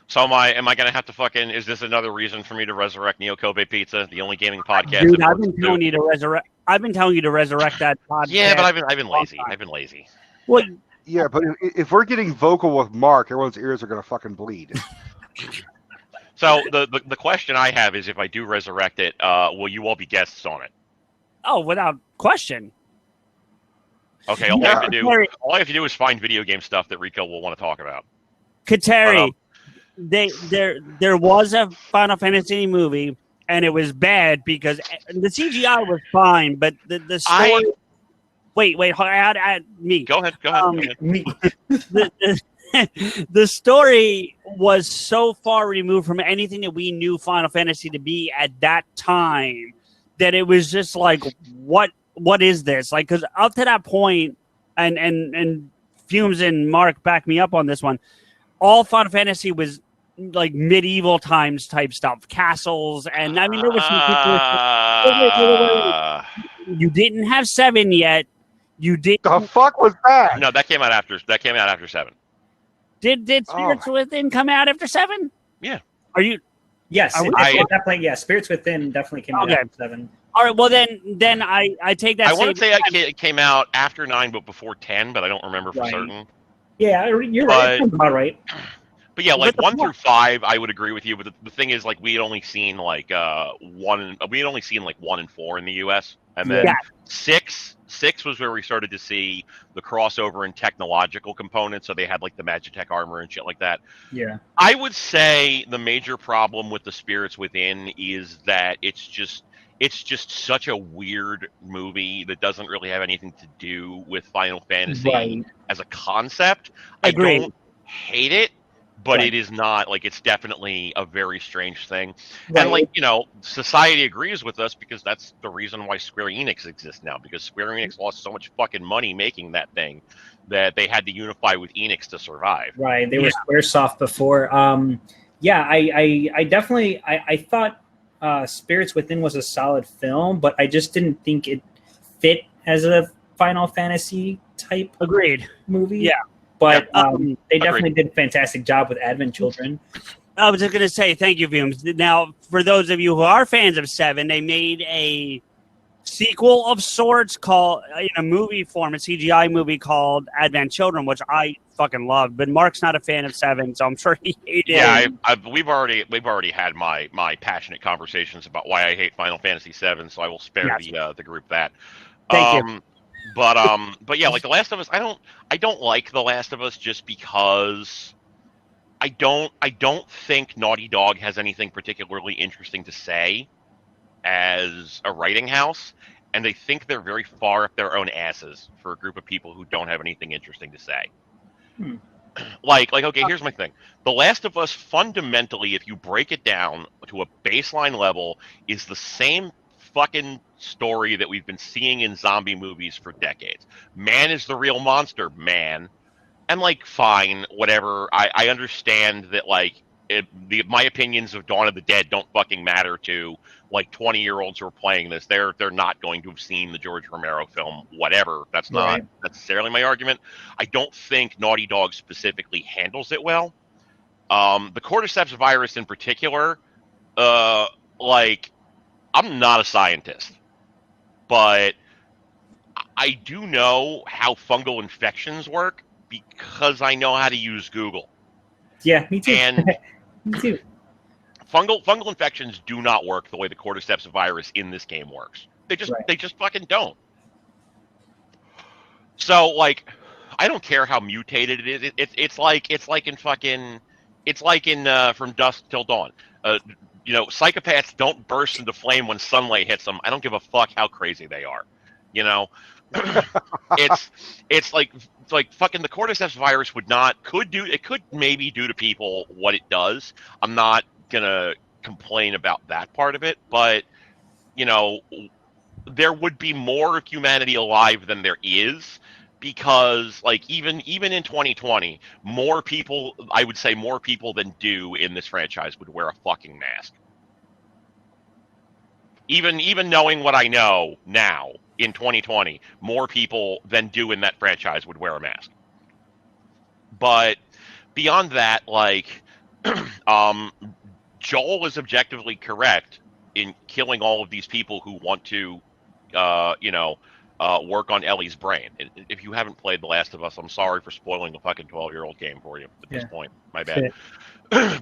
So am I going to have to fucking? Is this another reason for me to resurrect Neo Kobe Pizza, the only gaming podcast?
Dude, I've been telling you to resurrect that podcast.
Yeah, but I've been lazy. I've been lazy.
Well,
yeah, but if we're getting vocal with Mark, everyone's ears are going to fucking bleed.
So the question I have is, if I do resurrect it, will you all be guests on it?
Oh, without question.
Okay, all I have to do is find video game stuff that Rico will want to talk about.
Kateri, there was a Final Fantasy movie, and it was bad because the CGI was fine, but the story. Wait, me.
Go ahead.
Me.
The story was so far removed from anything that we knew Final Fantasy to be at that time that it was just like, what is this? Like, because up to that point, and FuMZ and Mark back me up on this one, all Final Fantasy was like medieval times type stuff, castles, and I mean there was some you didn't have 7 yet. You did.
The fuck was that?
No, that came out after 7.
Did Spirits Within come out after 7?
Yeah.
Are you?
Yes,
Are we,
definitely. Yeah, Spirits Within definitely came out after 7.
All right, well then I take that.
I want to say
statement
it came out after 9, but before 10, but I don't remember for
Right.
certain.
Yeah, you're right. That's about right.
But yeah, like
But the
1 through 5, I would agree with you. But the thing is, like, we had only seen like 1 and 4 in the U.S. And then
Yeah.
6 was where we started to see the crossover in technological components. So they had like the Magitech armor and shit like that.
Yeah.
I would say the major problem with the Spirits Within is that it's just such a weird movie that doesn't really have anything to do with Final Fantasy
Right.
as a concept.
Agreed.
I don't hate it, but
Right.
it is not like, it's definitely a very strange thing.
Right.
And like, society agrees with us because that's the reason why Square Enix exists now, because Square Enix lost so much fucking money making that thing that they had to unify with Enix to survive.
Right. They were Squaresoft before. Yeah, I definitely I thought Spirits Within was a solid film, but I just didn't think it fit as a Final Fantasy type
Agreed.
movie.
Yeah.
But
Yep.
they definitely did a fantastic job with Advent Children.
I was just going to say, thank you, FuMZ. Now, for those of you who are fans of 7, they made a sequel of sorts called, in a movie form, a CGI movie called Advent Children, which I fucking loved. But Mark's not a fan of 7, so I'm sure he hated it.
Yeah, we've already had my passionate conversations about why I hate Final Fantasy VII, so I will spare the group that.
Thank you.
But yeah, like The Last of Us, I don't like The Last of Us just because I don't think Naughty Dog has anything particularly interesting to say as a writing house, and they think they're very far up their own asses for a group of people who don't have anything interesting to say. Like okay, here's my thing. The Last of Us, fundamentally, if you break it down to a baseline level, is the same fucking story that we've been seeing in zombie movies for decades. Man is the real monster, man. And like, fine, whatever. I understand that, like, my opinions of Dawn of the Dead don't fucking matter to like 20-year-olds who are playing this. They're not going to have seen the George Romero film, whatever. That's not necessarily my argument. I don't think Naughty Dog specifically handles it well. The cordyceps virus in particular, like, I'm not a scientist, but I do know how fungal infections work because I know how to use Google.
Yeah, me too.
And
me too.
Fungal infections do not work the way the cordyceps virus in this game works. They just fucking don't. So like, I don't care how mutated it is. It's like in From Dusk Till Dawn. Psychopaths don't burst into flame when sunlight hits them. I don't give a fuck how crazy they are. It's like fucking the cordyceps virus could maybe do to people what it does. I'm not gonna complain about that part of it, but there would be more humanity alive than there is, because like even in 2020, I would say more people than do in this franchise would wear a fucking mask. Even knowing what I know now in 2020, more people than do in that franchise would wear a mask. But beyond that, like, Joel is objectively correct in killing all of these people who want to, work on Ellie's brain. If you haven't played The Last of Us, I'm sorry for spoiling a fucking 12-year-old game for you at this point. My bad.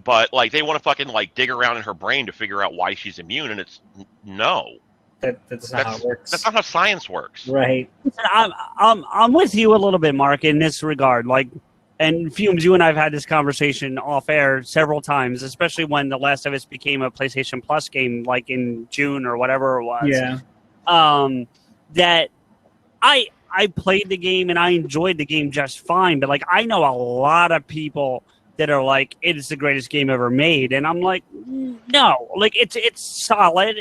But like, they want to fucking like dig around in her brain to figure out why she's immune, and it's no.
That's not how it works.
That's not how science works.
Right.
I'm with you a little bit, Mark, in this regard. Like, and FuMZ, you and I have had this conversation off air several times, especially when The Last of Us became a PlayStation Plus game, like in June or whatever it was.
Yeah.
That I played the game and I enjoyed the game just fine, but like, I know a lot of people that are like, it is the greatest game ever made, and I'm like, no. Like, it's solid.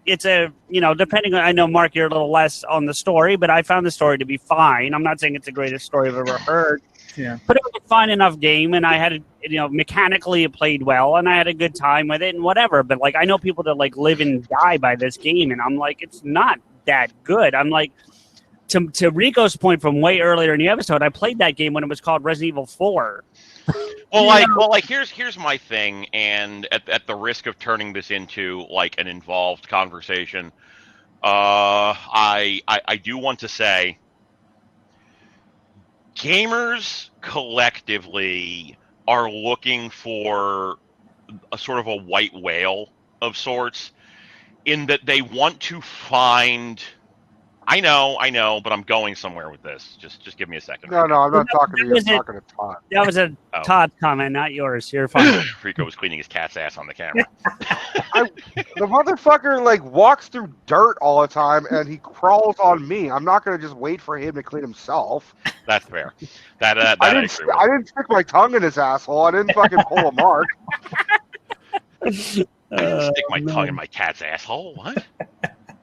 Depending on, I know, Mark, you're a little less on the story, but I found the story to be fine. I'm not saying it's the greatest story I've ever heard.
Yeah.
But it was a fine enough game, and I had mechanically it played well, and I had a good time with it and whatever. But like, I know people that like live and die by this game, and I'm like, it's not that good. I'm like, to Rico's point from way earlier in the episode, I played that game when it was called Resident Evil 4.
Well, here's my thing, and at the risk of turning this into like an involved conversation, I do want to say, gamers collectively are looking for a sort of a white whale of sorts, in that they want to find. I know, but I'm going somewhere with this. Just give me a second.
No, I'm not talking to you. I'm
was it.
talking to Todd.
That was a
Oh.
Todd comment, not yours. You're fine.
Rico was cleaning his cat's ass on the camera.
The motherfucker like walks through dirt all the time, and he crawls on me. I'm not gonna just wait for him to clean himself.
That's fair. That
I didn't stick my tongue in his asshole. I didn't fucking pull a mark.
I didn't stick my tongue in my cat's asshole. What?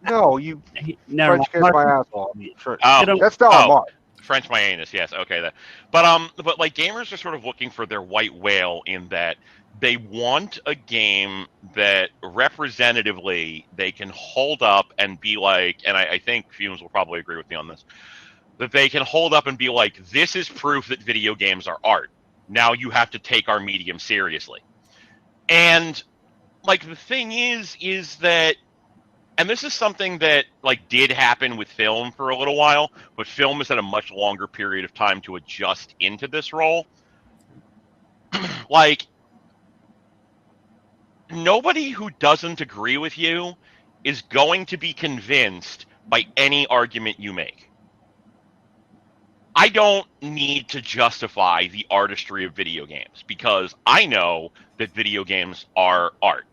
No, you
Never
French kiss
mind.
my asshole. Sure.
Oh,
That's not a mark.
French my anus. Yes. Okay. But like gamers are sort of looking for their white whale, in that they want a game that representatively they can hold up and be like, and I think FuMZ will probably agree with me on this, that they can hold up and be like, this is proof that video games are art. Now you have to take our medium seriously. And like the thing is that, and this is something that like did happen with film for a little while, but film has had a much longer period of time to adjust into this role. Like, nobody who doesn't agree with you is going to be convinced by any argument you make. I don't need to justify the artistry of video games, because I know that video games are art.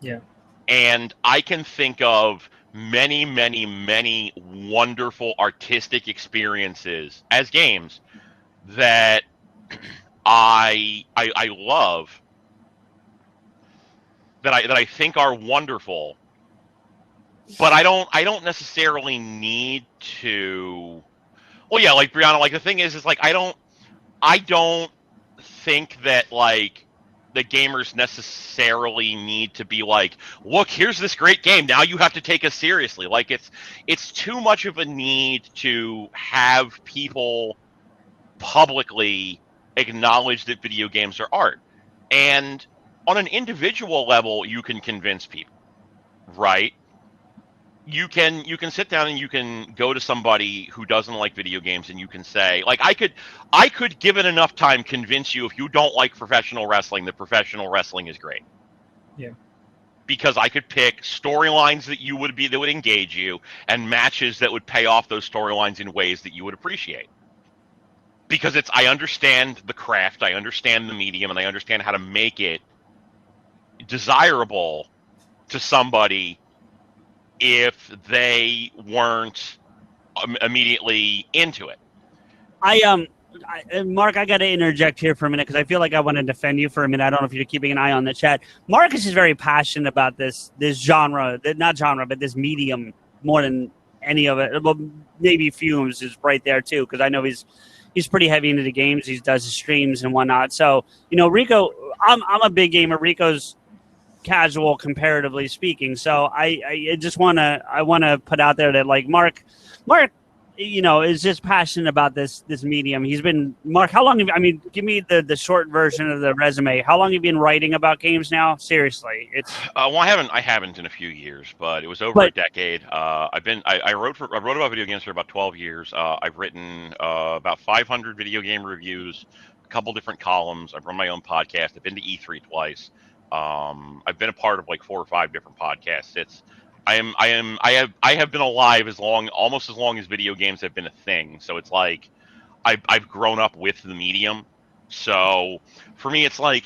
Yeah.
And I can think of many, many, many wonderful artistic experiences as games that I love, that I think are wonderful, but I don't necessarily need to. Well, yeah, like Brianna, like the thing is like I don't think that like the gamers necessarily need to be like, look, here's this great game, now you have to take us seriously. Like it's too much of a need to have people publicly acknowledge that video games are art. And on an individual level, you can convince people, right? You can sit down and you can go to somebody who doesn't like video games, and you can say, like, I could given enough time convince you, if you don't like professional wrestling, that professional wrestling is great.
Yeah.
Because I could pick storylines that would engage you, and matches that would pay off those storylines in ways that you would appreciate. Because I understand the craft, I understand the medium, and I understand how to make it desirable to somebody if they weren't immediately into it.
Mark, I got to interject here for a minute, because I feel like I want to defend you for a minute. I don't know if you're keeping an eye on the chat. Marcus is very passionate about this genre, not genre, but this medium more than any of it. Well, maybe FuMZ is right there too, because I know he's pretty heavy into the games. He does his streams and whatnot. So, Rico, I'm a big gamer. Rico's casual, comparatively speaking. So I just want to put out there that like Mark, is just passionate about this medium. He's been, Mark, how long give me the short version of the resume. How long have you been writing about games now? Seriously. It's
well, I haven't in a few years, but it was over a decade. I wrote about video games for about 12 years. I've written about 500 video game reviews, a couple different columns. I've run my own podcast. I've been to E3 twice. I've been a part of like 4 or 5 different podcasts. I have been alive almost as long as video games have been a thing. So it's like I've grown up with the medium. So for me, it's like,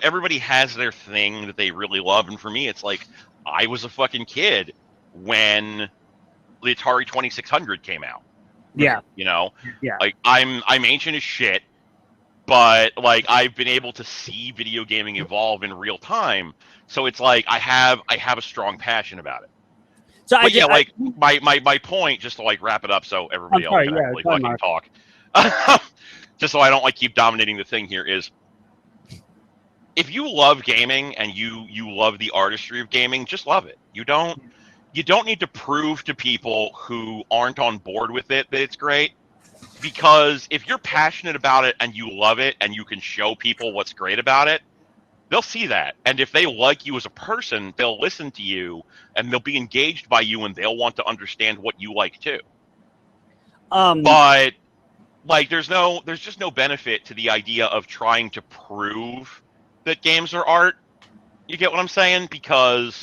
everybody has their thing that they really love, and for me, it's like I was a fucking kid when the Atari 2600 came out.
Yeah.
Yeah.
Like
I'm ancient as shit. But like I've been able to see video gaming evolve in real time, so it's like I have a strong passion about it. So my point, just to like wrap it up, so everybody else can actually fucking talk, just so I don't like keep dominating the thing here, is if you love gaming and you love the artistry of gaming, just love it. You don't need to prove to people who aren't on board with it that it's great. because if you're passionate about it and you love it and you can show people what's great about it, they'll see that. And if they like you as a person, they'll listen to you and they'll be engaged by you and they'll want to understand what you like too. But like there's just no benefit to the idea of trying to prove that games are art. You get what I'm saying? Because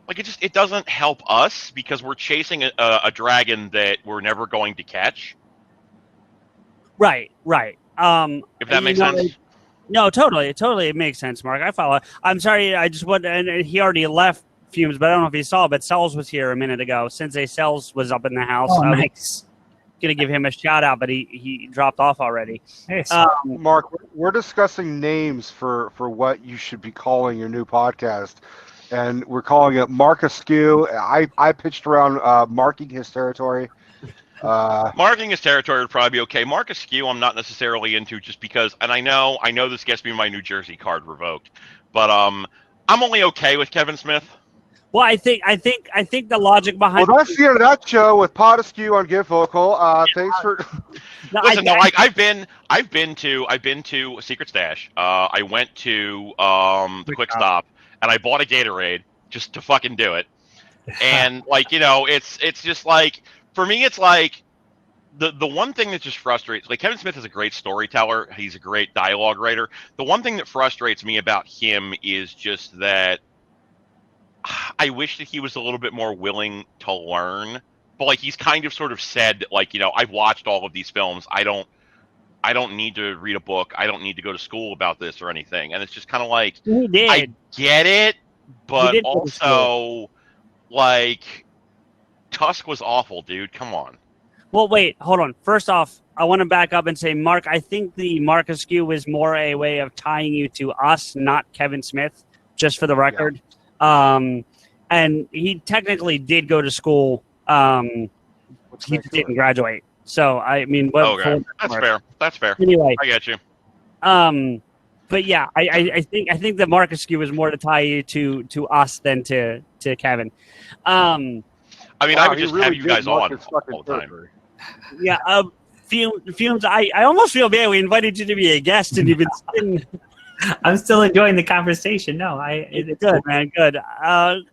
like it doesn't help us because we're chasing a dragon that we're never going to catch.
Right.
If that makes sense.
No, totally. It makes sense, Mark. I follow. I'm sorry. I just want, and he already left Fumes, but I don't know if he saw. But Cells was here a minute ago. Sensei Cells was up in the house.
Oh,
I
nice.
Gonna give him a shout out, but he dropped off already.
Hey,
Mark, we're discussing names for what you should be calling your new podcast, and we're calling it PodAskew. I pitched around marking his territory.
Marking his territory would probably be okay. PodAskew, I'm not necessarily into just because, and I know this gets me my New Jersey card revoked, but I'm only okay with Kevin Smith.
Well, I think the logic behind.
Well, that's the end of that show with PodAskew on Get Vokl. Thanks for.
Listen, I've been to Secret Stash. I went to the Quick Stop, and I bought a Gatorade just to fucking do it. And like it's just like for me, it's like the one thing that just frustrates. Like Kevin Smith is a great storyteller. He's a great dialogue writer. The one thing that frustrates me about him is just that. I wish that he was a little bit more willing to learn, but like he's kind of sort of said, like, I've watched all of these films. I don't need to read a book. I don't need to go to school about this or anything. And it's just kind of like, I get it, but also like Tusk was awful, dude. Come on.
Well, wait, hold on. First off, I want to back up and say, Mark, I think the PodAskew was more a way of tying you to us, not Kevin Smith, just for the record. Yeah. And he technically did go to school. He just didn't graduate. So I mean,
That's fair.
Anyway,
I get you.
But yeah, I think the PodAskew is more to tie you to us than to Kevin.
I mean, I would just really have you guys on all the time.
Yeah. Fumes. I almost feel bad. We invited you to be a guest, and you've been sitting.
I'm still enjoying the conversation. No,
it's good, man. Good.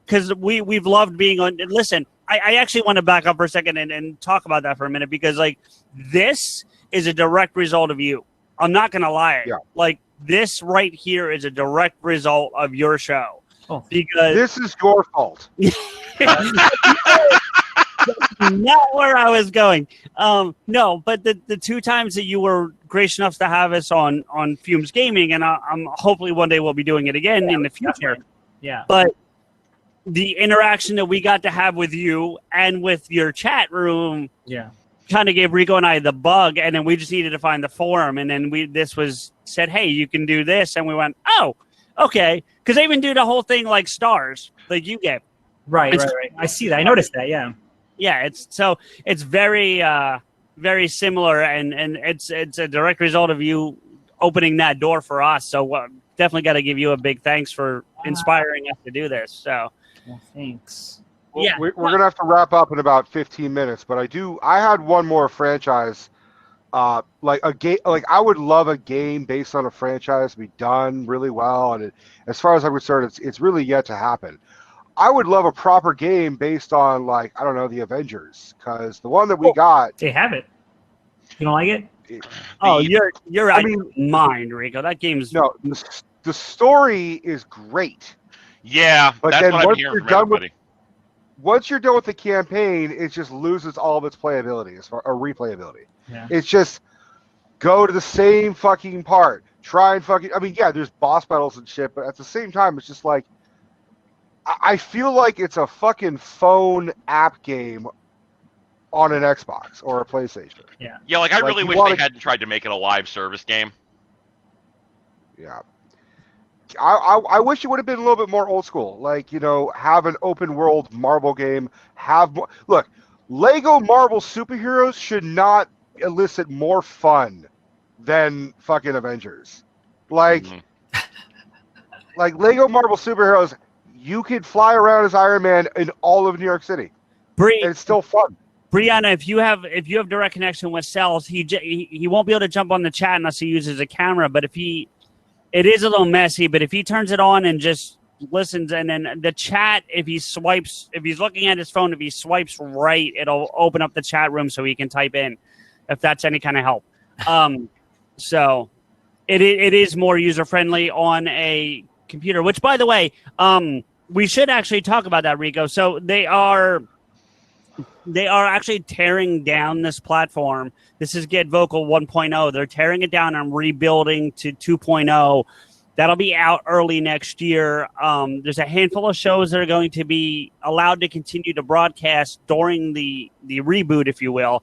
Because we've loved being on. Listen, I actually want to back up for a second and talk about that for a minute because like this is a direct result of you. I'm not gonna lie. Yeah. Like this right here is a direct result of your show.
Oh,
because
this is your fault.
Not where I was going. No, but the two times that you were gracious enough to have us on FuMZ Gaming, and I'm hopefully one day we'll be doing it again in the future.
Yeah.
But the interaction that we got to have with you and with your chat room, kind of gave Rico and I the bug, and then we just needed to find the forum, and then this was said, hey, you can do this, and we went, oh, okay, because they even do the whole thing like stars, like you get.
Right. I see that. I noticed that. Yeah.
Yeah, it's very very similar, and it's a direct result of you opening that door for us. So definitely got to give you a big thanks for inspiring us to do this. So,
well, thanks.
Well, we're gonna have to wrap up in about 15 minutes, but I had one more franchise, like a game. Like I would love a game based on a franchise to be done really well, and as far as I'm concerned, it's really yet to happen. I would love a proper game based on, like, I don't know, the Avengers, because the one that we got.
They have it. You don't like it?
You're out of your mind, Rico. That game's
no. The story is great.
Yeah, but that's what I'm hearing from everybody.
Once you're done with the campaign, it just loses all of its playability or replayability.
Yeah.
It's just go to the same fucking part. Try and fucking. I mean, yeah, there's boss battles and shit, but at the same time, it's just like. I feel like it's a fucking phone app game on an Xbox or a PlayStation.
Yeah.
Yeah, like I really wish they hadn't tried to make it a live service game.
Yeah. I wish it would have been a little bit more old school. Like, have an open world Marvel game. Look, Lego Marvel superheroes should not elicit more fun than fucking Avengers. Like, like Lego Marvel superheroes. You could fly around as Iron Man in all of New York City. And it's still fun.
Brianna, if you have direct connection with Cells, he won't be able to jump on the chat unless he uses a camera. But it is a little messy. But if he turns it on and just listens, and then the chat, if he's looking at his phone, if he swipes right, it'll open up the chat room so he can type in, if that's any kind of help. So it is more user friendly on a computer. Which, by the way, we should actually talk about that, Rico. So they are actually tearing down this platform. This is Get Vokl 1.0. They're tearing it down and rebuilding to 2.0. That'll be out early next year. There's a handful of shows that are going to be allowed to continue to broadcast during the reboot, if you will.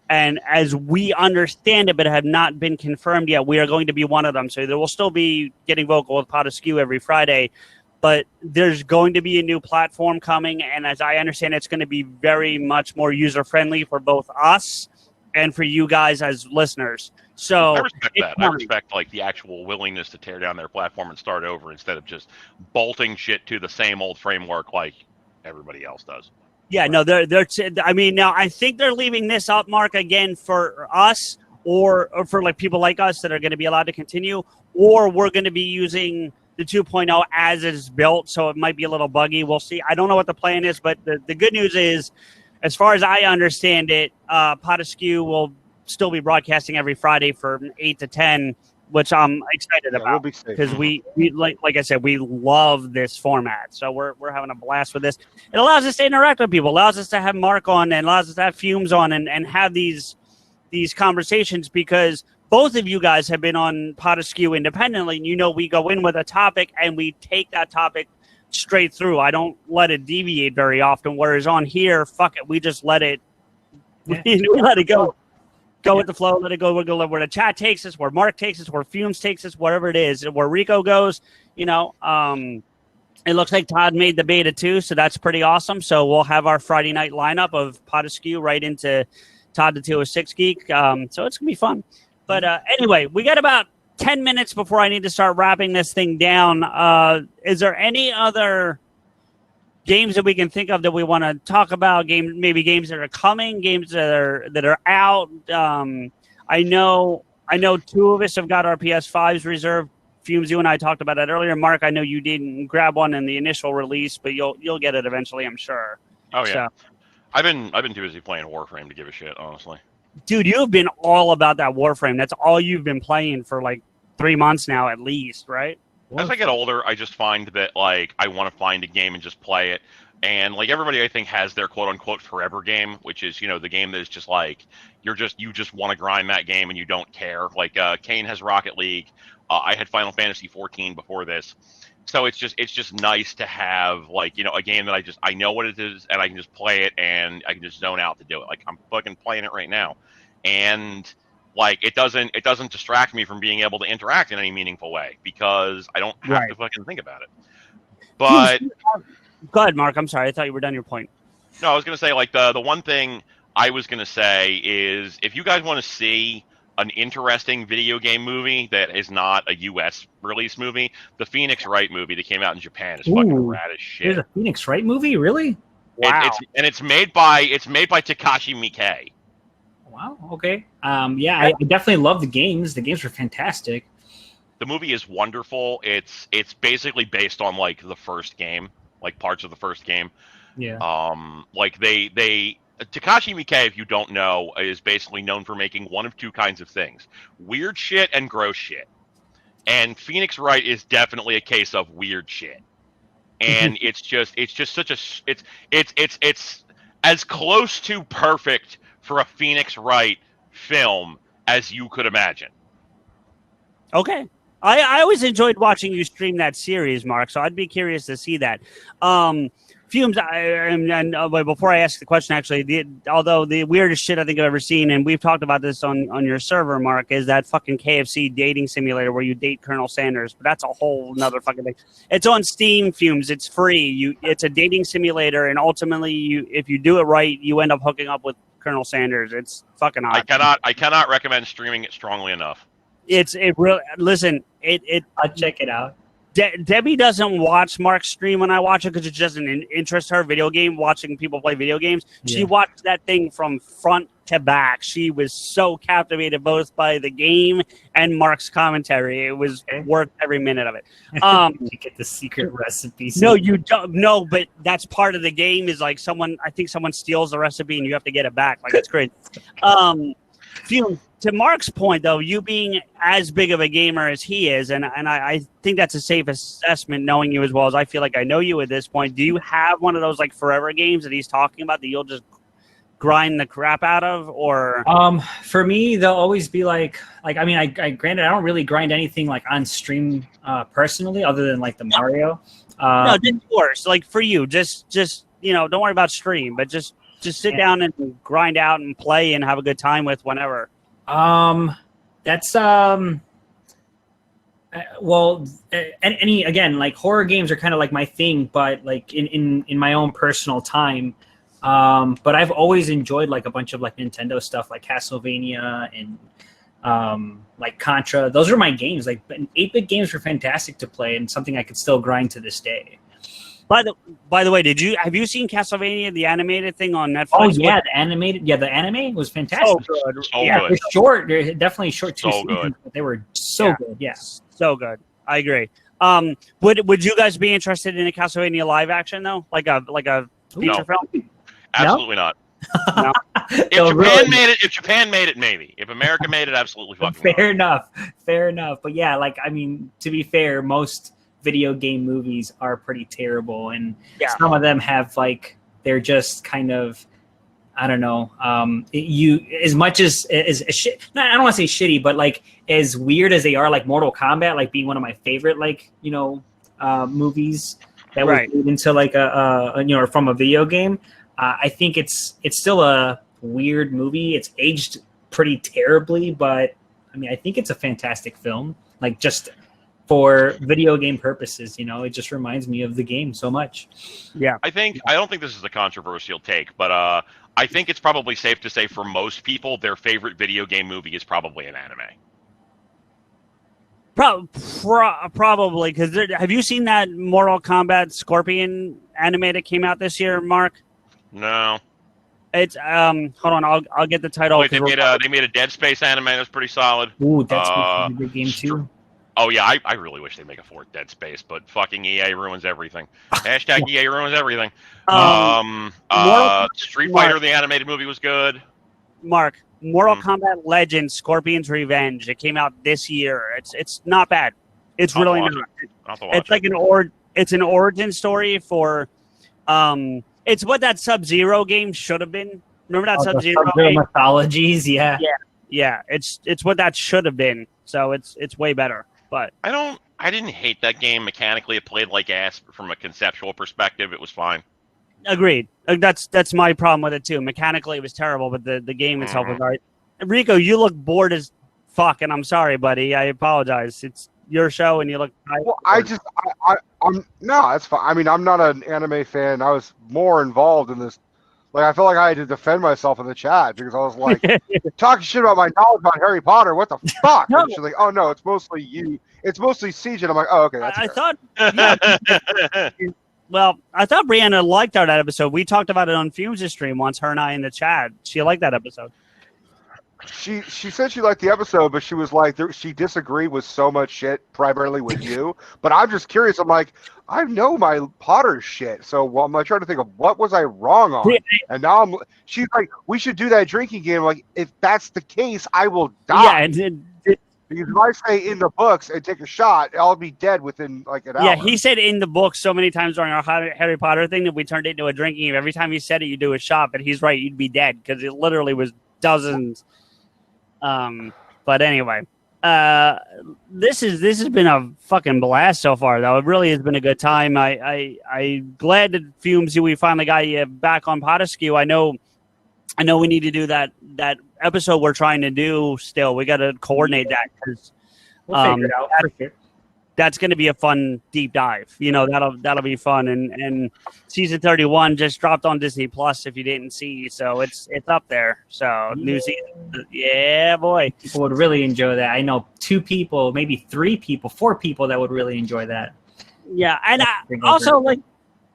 And as we understand it, but have not been confirmed yet, we are going to be one of them. So there will still be Getting Vokl with PodAskew every Friday. But there's going to be a new platform coming, and as I understand, it's going to be very much more user-friendly for both us and for you guys as listeners. So
I respect that. I respect like the actual willingness to tear down their platform and start over instead of just bolting shit to the same old framework like everybody else does.
Yeah, no, I mean, now I think they're leaving this up, Mark, again for us or for like people like us that are going to be allowed to continue, or we're going to be using the 2.0 as it's built, so it might be a little buggy. We'll see. I don't know what the plan is, but the good news is, as far as I understand it, PodAskew will still be broadcasting every Friday from 8 to 10, which I'm excited about because we like I said, we love this format. So we're having a blast with this. It allows us to interact with people, allows us to have Mark on, and allows us to have FuMZ on and have these conversations, because both of you guys have been on PodAskew independently, and we go in with a topic and we take that topic straight through. I don't let it deviate very often, whereas on here, fuck it, we just let it we let it go with the flow, let it go. We'll go where the chat takes us, where Mark takes us, where FuMZ takes us, wherever it is, where Rico goes. It looks like Todd made the beta too, so that's pretty awesome. So we'll have our Friday night lineup of PodAskew right into Todd the 206 Geek. So it's going to be fun. But anyway, we got about 10 minutes before I need to start wrapping this thing down. Is there any other games that we can think of that we want to talk about? Maybe games that are coming, games that are out. I know two of us have got our PS5s reserved. FuMZ, you and I talked about that earlier. Mark, I know you didn't grab one in the initial release, but you'll get it eventually, I'm sure.
Oh yeah.
So,
I've been too busy playing Warframe to give a shit, honestly.
Dude, you've been all about that Warframe. That's all you've been playing for like 3 months now, at least, right?
As I get older, I just find that like I want to find a game and just play it. And like everybody, I think, has their quote unquote forever game, which is the game that is just like you just want to grind that game and you don't care. Like Kane has Rocket League. I had Final Fantasy 14 before this. So it's just nice to have like a game that I know what it is and I can just play it and I can just zone out to do it. Like I'm fucking playing it right now, and like it doesn't distract me from being able to interact in any meaningful way because I don't have to fucking think about it. But
go ahead, Mark. I'm sorry, I thought you were done your point.
No, I was gonna say like the one thing I was gonna say is if you guys want to see an interesting video game movie that is not a U.S. release movie, the Phoenix Wright movie that came out in Japan is fucking rad as shit.
There's a Phoenix Wright movie, really?
Wow.
It's made by Takashi Miike.
Wow. Okay. Yeah, I definitely love the games. The games were fantastic.
The movie is wonderful. It's basically based on like the first game, like parts of the first game.
Yeah.
Like they Takashi Miike, if you don't know, is basically known for making one of two kinds of things: weird shit and gross shit. And Phoenix Wright is definitely a case of weird shit. And it's just such a it's as close to perfect for a Phoenix Wright film as you could imagine.
Okay. I always enjoyed watching you stream that series, Mark, so I'd be curious to see that. FuMZ, before I ask the question, actually, although the weirdest shit I think I've ever seen, and we've talked about this on your server, Mark, is that fucking KFC dating simulator where you date Colonel Sanders. But that's a whole nother fucking thing. It's on Steam, FuMZ. It's free. It's a dating simulator, and ultimately, if you do it right, you end up hooking up with Colonel Sanders. It's fucking odd.
I cannot recommend streaming it strongly enough.
It really, listen,
I'll check it out.
Debbie doesn't watch Mark's stream when I watch it because it doesn't interest her. Watching people play video games. She watched that thing from front to back. She was so captivated both by the game and Mark's commentary. It was worth every minute of it.
You get the secret recipes.
No, you don't. No, but that's part of the game. Is like I think someone steals the recipe and you have to get it back. Like it's great. To Mark's point, though, you being as big of a gamer as he is, and I think that's a safe assessment knowing you as well as I feel like I know you at this point. Do you have one of those like forever games that he's talking about that you'll just grind the crap out of? Or
for me, they'll always be like I mean, I granted I don't really grind anything like on stream personally, other than like the Mario.
No, just yours. Like for you, just don't worry about stream, but just sit down and grind out and play and have a good time with whenever.
That's any again, like horror games are kind of like my thing, but like in my own personal time. But I've always enjoyed like a bunch of like Nintendo stuff, like Castlevania and like Contra. Those are my games. Like 8-bit games were fantastic to play and something I could still grind to this day.
By the way, have you seen Castlevania, the animated thing on Netflix?
Oh yeah, the animated. Yeah, the anime was fantastic.
So good.
They're short. They're definitely short two
So
seasons,
good.
but they were so good. Yeah,
so good. I agree. Would you guys be interested in a Castlevania live action though, like a feature film?
Absolutely not.
No?
If Japan made it, maybe. If America made it, absolutely fucking
Fair enough. But yeah, like I mean, to be fair, most video game movies are pretty terrible, and some of them have like they're just kind of I don't know. As much as shit. I don't want to say shitty, but like as weird as they are, like Mortal Kombat, like being one of my favorite movies that was made into like a from a video game. I think it's still a weird movie. It's aged pretty terribly, but I mean I think it's a fantastic film. Like just for video game purposes, it just reminds me of the game so much.
Yeah.
I don't think this is a controversial take, but I think it's probably safe to say for most people, their favorite video game movie is probably an anime.
Probably, because have you seen that Mortal Kombat Scorpion anime that came out this year, Mark?
No.
It's hold on, I'll get the title.
Wait, they made a Dead Space anime that's pretty solid.
Ooh, that's a good game too.
Oh yeah, I really wish they make a fourth Dead Space, but fucking EA ruins everything. Hashtag EA ruins everything. Street Fighter, the animated movie was good.
Mark, Mortal Kombat Legends: Scorpion's Revenge. It came out this year. It's not bad. It's really not. It's like an origin story for it's what that Sub-Zero game should have been. Remember that Sub-Zero game?
Mythologies, yeah.
It's what that should have been. So it's way better. But
I didn't hate that game mechanically. It played like ass from a conceptual perspective. It was fine.
Agreed. That's my problem with it too. Mechanically, it was terrible, but the game itself was alright. Rico, you look bored as fuck, and I'm sorry, buddy. I apologize. It's your show, and you look.
Well, I'm no, that's fine. I mean, I'm not an anime fan. I was more involved in this. Like, I felt like I had to defend myself in the chat because I was like talking shit about my knowledge about Harry Potter. What the fuck?
No.
And she's like, "Oh no, it's mostly you. It's mostly Siege." And I'm like, "Oh, okay." That's
I
fair.
thought. Well, I thought Brianna liked that episode. We talked about it on FuMZ stream once. Her and I in the chat. She liked that episode.
She said she liked the episode, but she was like, she disagreed with so much shit, primarily with you. But I'm just curious. I'm like, I know my Potter shit, so I'm like trying to think of what was I wrong on. And now she's like, we should do that drinking game. I'm like, if that's the case, I will die.
Yeah,
because if I say in the books and take a shot, I'll be dead within like an hour.
yeah. He said in the book so many times during our Harry Potter thing that we turned it into a drinking game. Every time he said it, you do a shot. But he's right, you'd be dead because it literally was dozens. But anyway, this has been a fucking blast so far, though. It really has been a good time. I'm glad that FuMZ, we finally got you back on PodAskew. I know we need to do that episode we're trying to do still. We got to coordinate that because
We'll figure it out for sure.
That's going to be a fun deep dive. That'll be fun. And season 31 just dropped on Disney Plus if you didn't see. So it's up there. So new season. Yeah, boy.
People would really enjoy that. I know 2 people, maybe 3 people, 4 people that would really enjoy that.
Yeah, and also like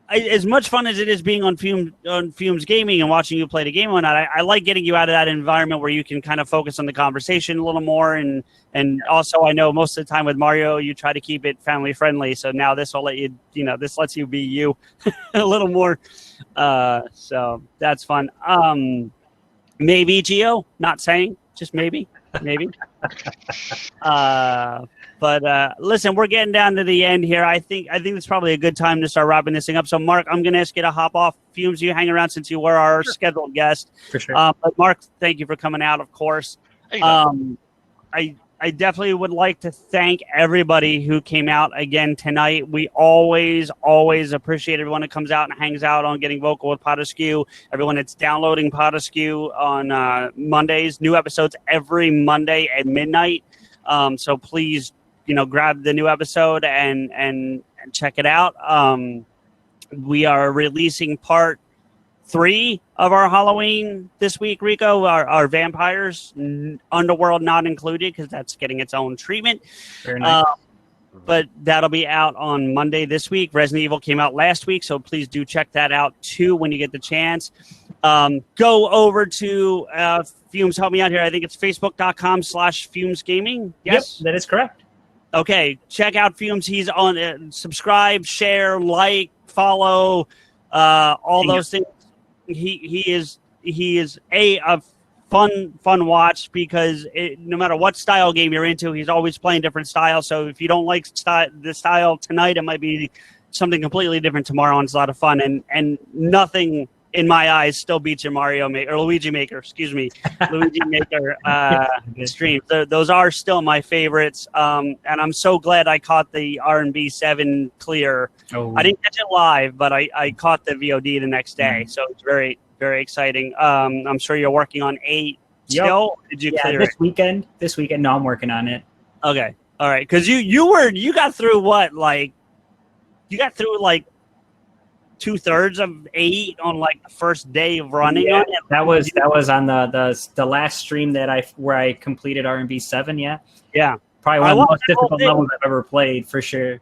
as much fun as it is being on FuMZ Gaming and watching you play the game or not, I like getting you out of that environment where you can kind of focus on the conversation a little more, and also I know most of the time with Mario you try to keep it family friendly, so now this will let you, this lets you be you a little more, so that's fun. Maybe Geo, not saying, just maybe. But listen, we're getting down to the end here. I think it's probably a good time to start wrapping this thing up. So, Mark, I'm going to ask you to hop off. FuMZ, you hang around since you were our scheduled guest.
For sure.
But Mark, thank you for coming out, of course. I definitely would like to thank everybody who came out again tonight. We always appreciate everyone that comes out and hangs out on Getting Vocal with PodAskew. Everyone that's downloading PodAskew on Mondays. New episodes every Monday at midnight. So please, grab the new episode and check it out. We are releasing part 3 of our Halloween this week, Rico. Our vampires, Underworld not included because that's getting its own treatment.
Very nice.
But that'll be out on Monday this week. Resident Evil came out last week, so please do check that out too when you get the chance. Go over to FuMZ, help me out here. I think it's facebook.com/FuMZ Gaming. Yes,
Yep, that is correct.
Okay, check out FuMZ. He's on. Subscribe, share, like, follow, all those things. He is a fun watch because no matter what style game you're into, he's always playing different styles. So if you don't like the style tonight, it might be something completely different tomorrow, and it's a lot of fun. And nothing in my eyes still beats your Luigi Maker streams. Those are still my favorites. And I'm so glad I caught the R&B 7 clear.
Oh.
I didn't catch it live, but I caught the VOD the next day. So it's very, very exciting. I'm sure you're working on 8 still. Did you clear
this weekend? This weekend, no, I'm working on it.
Okay. All right. Because you got through what? Like, you got through like 2/3 of 8 on like the first day of running on it.
That was on the last stream where I completed R&B 7. Yeah, probably one of the most difficult levels I've ever played for sure.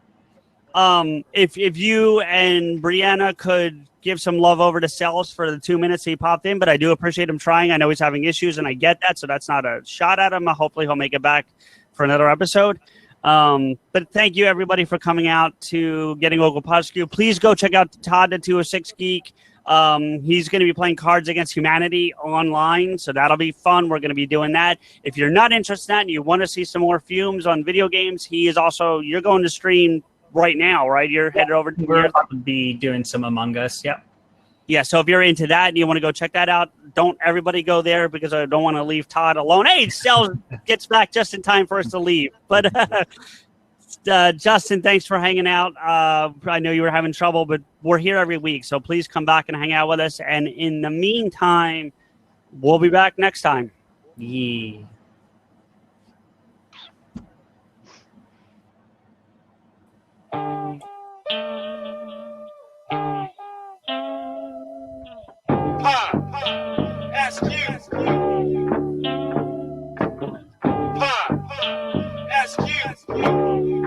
If you and Brianna could give some love over to Celis for the 2 minutes he popped in, but I do appreciate him trying. I know he's having issues, and I get that, so that's not a shot at him. Hopefully he'll make it back for another episode. But thank you everybody for coming out to Getting Vocal PodAskew. Please go check out Todd the 206 Geek. He's going to be playing Cards Against Humanity online, so that'll be fun. We're going to be doing that. If you're not interested in that and you want to see some more FuMZ on video games, you're going to stream right now, right? You're headed over to
We're about to be doing some Among Us. Yep.
Yeah, so if you're into that and you want to go check that out, don't everybody go there because I don't want to leave Todd alone. Hey, Cell gets back just in time for us to leave. But Justin, thanks for hanging out. I know you were having trouble, but we're here every week, so please come back and hang out with us. And in the meantime, we'll be back next time.
Yeah.
PodAskew.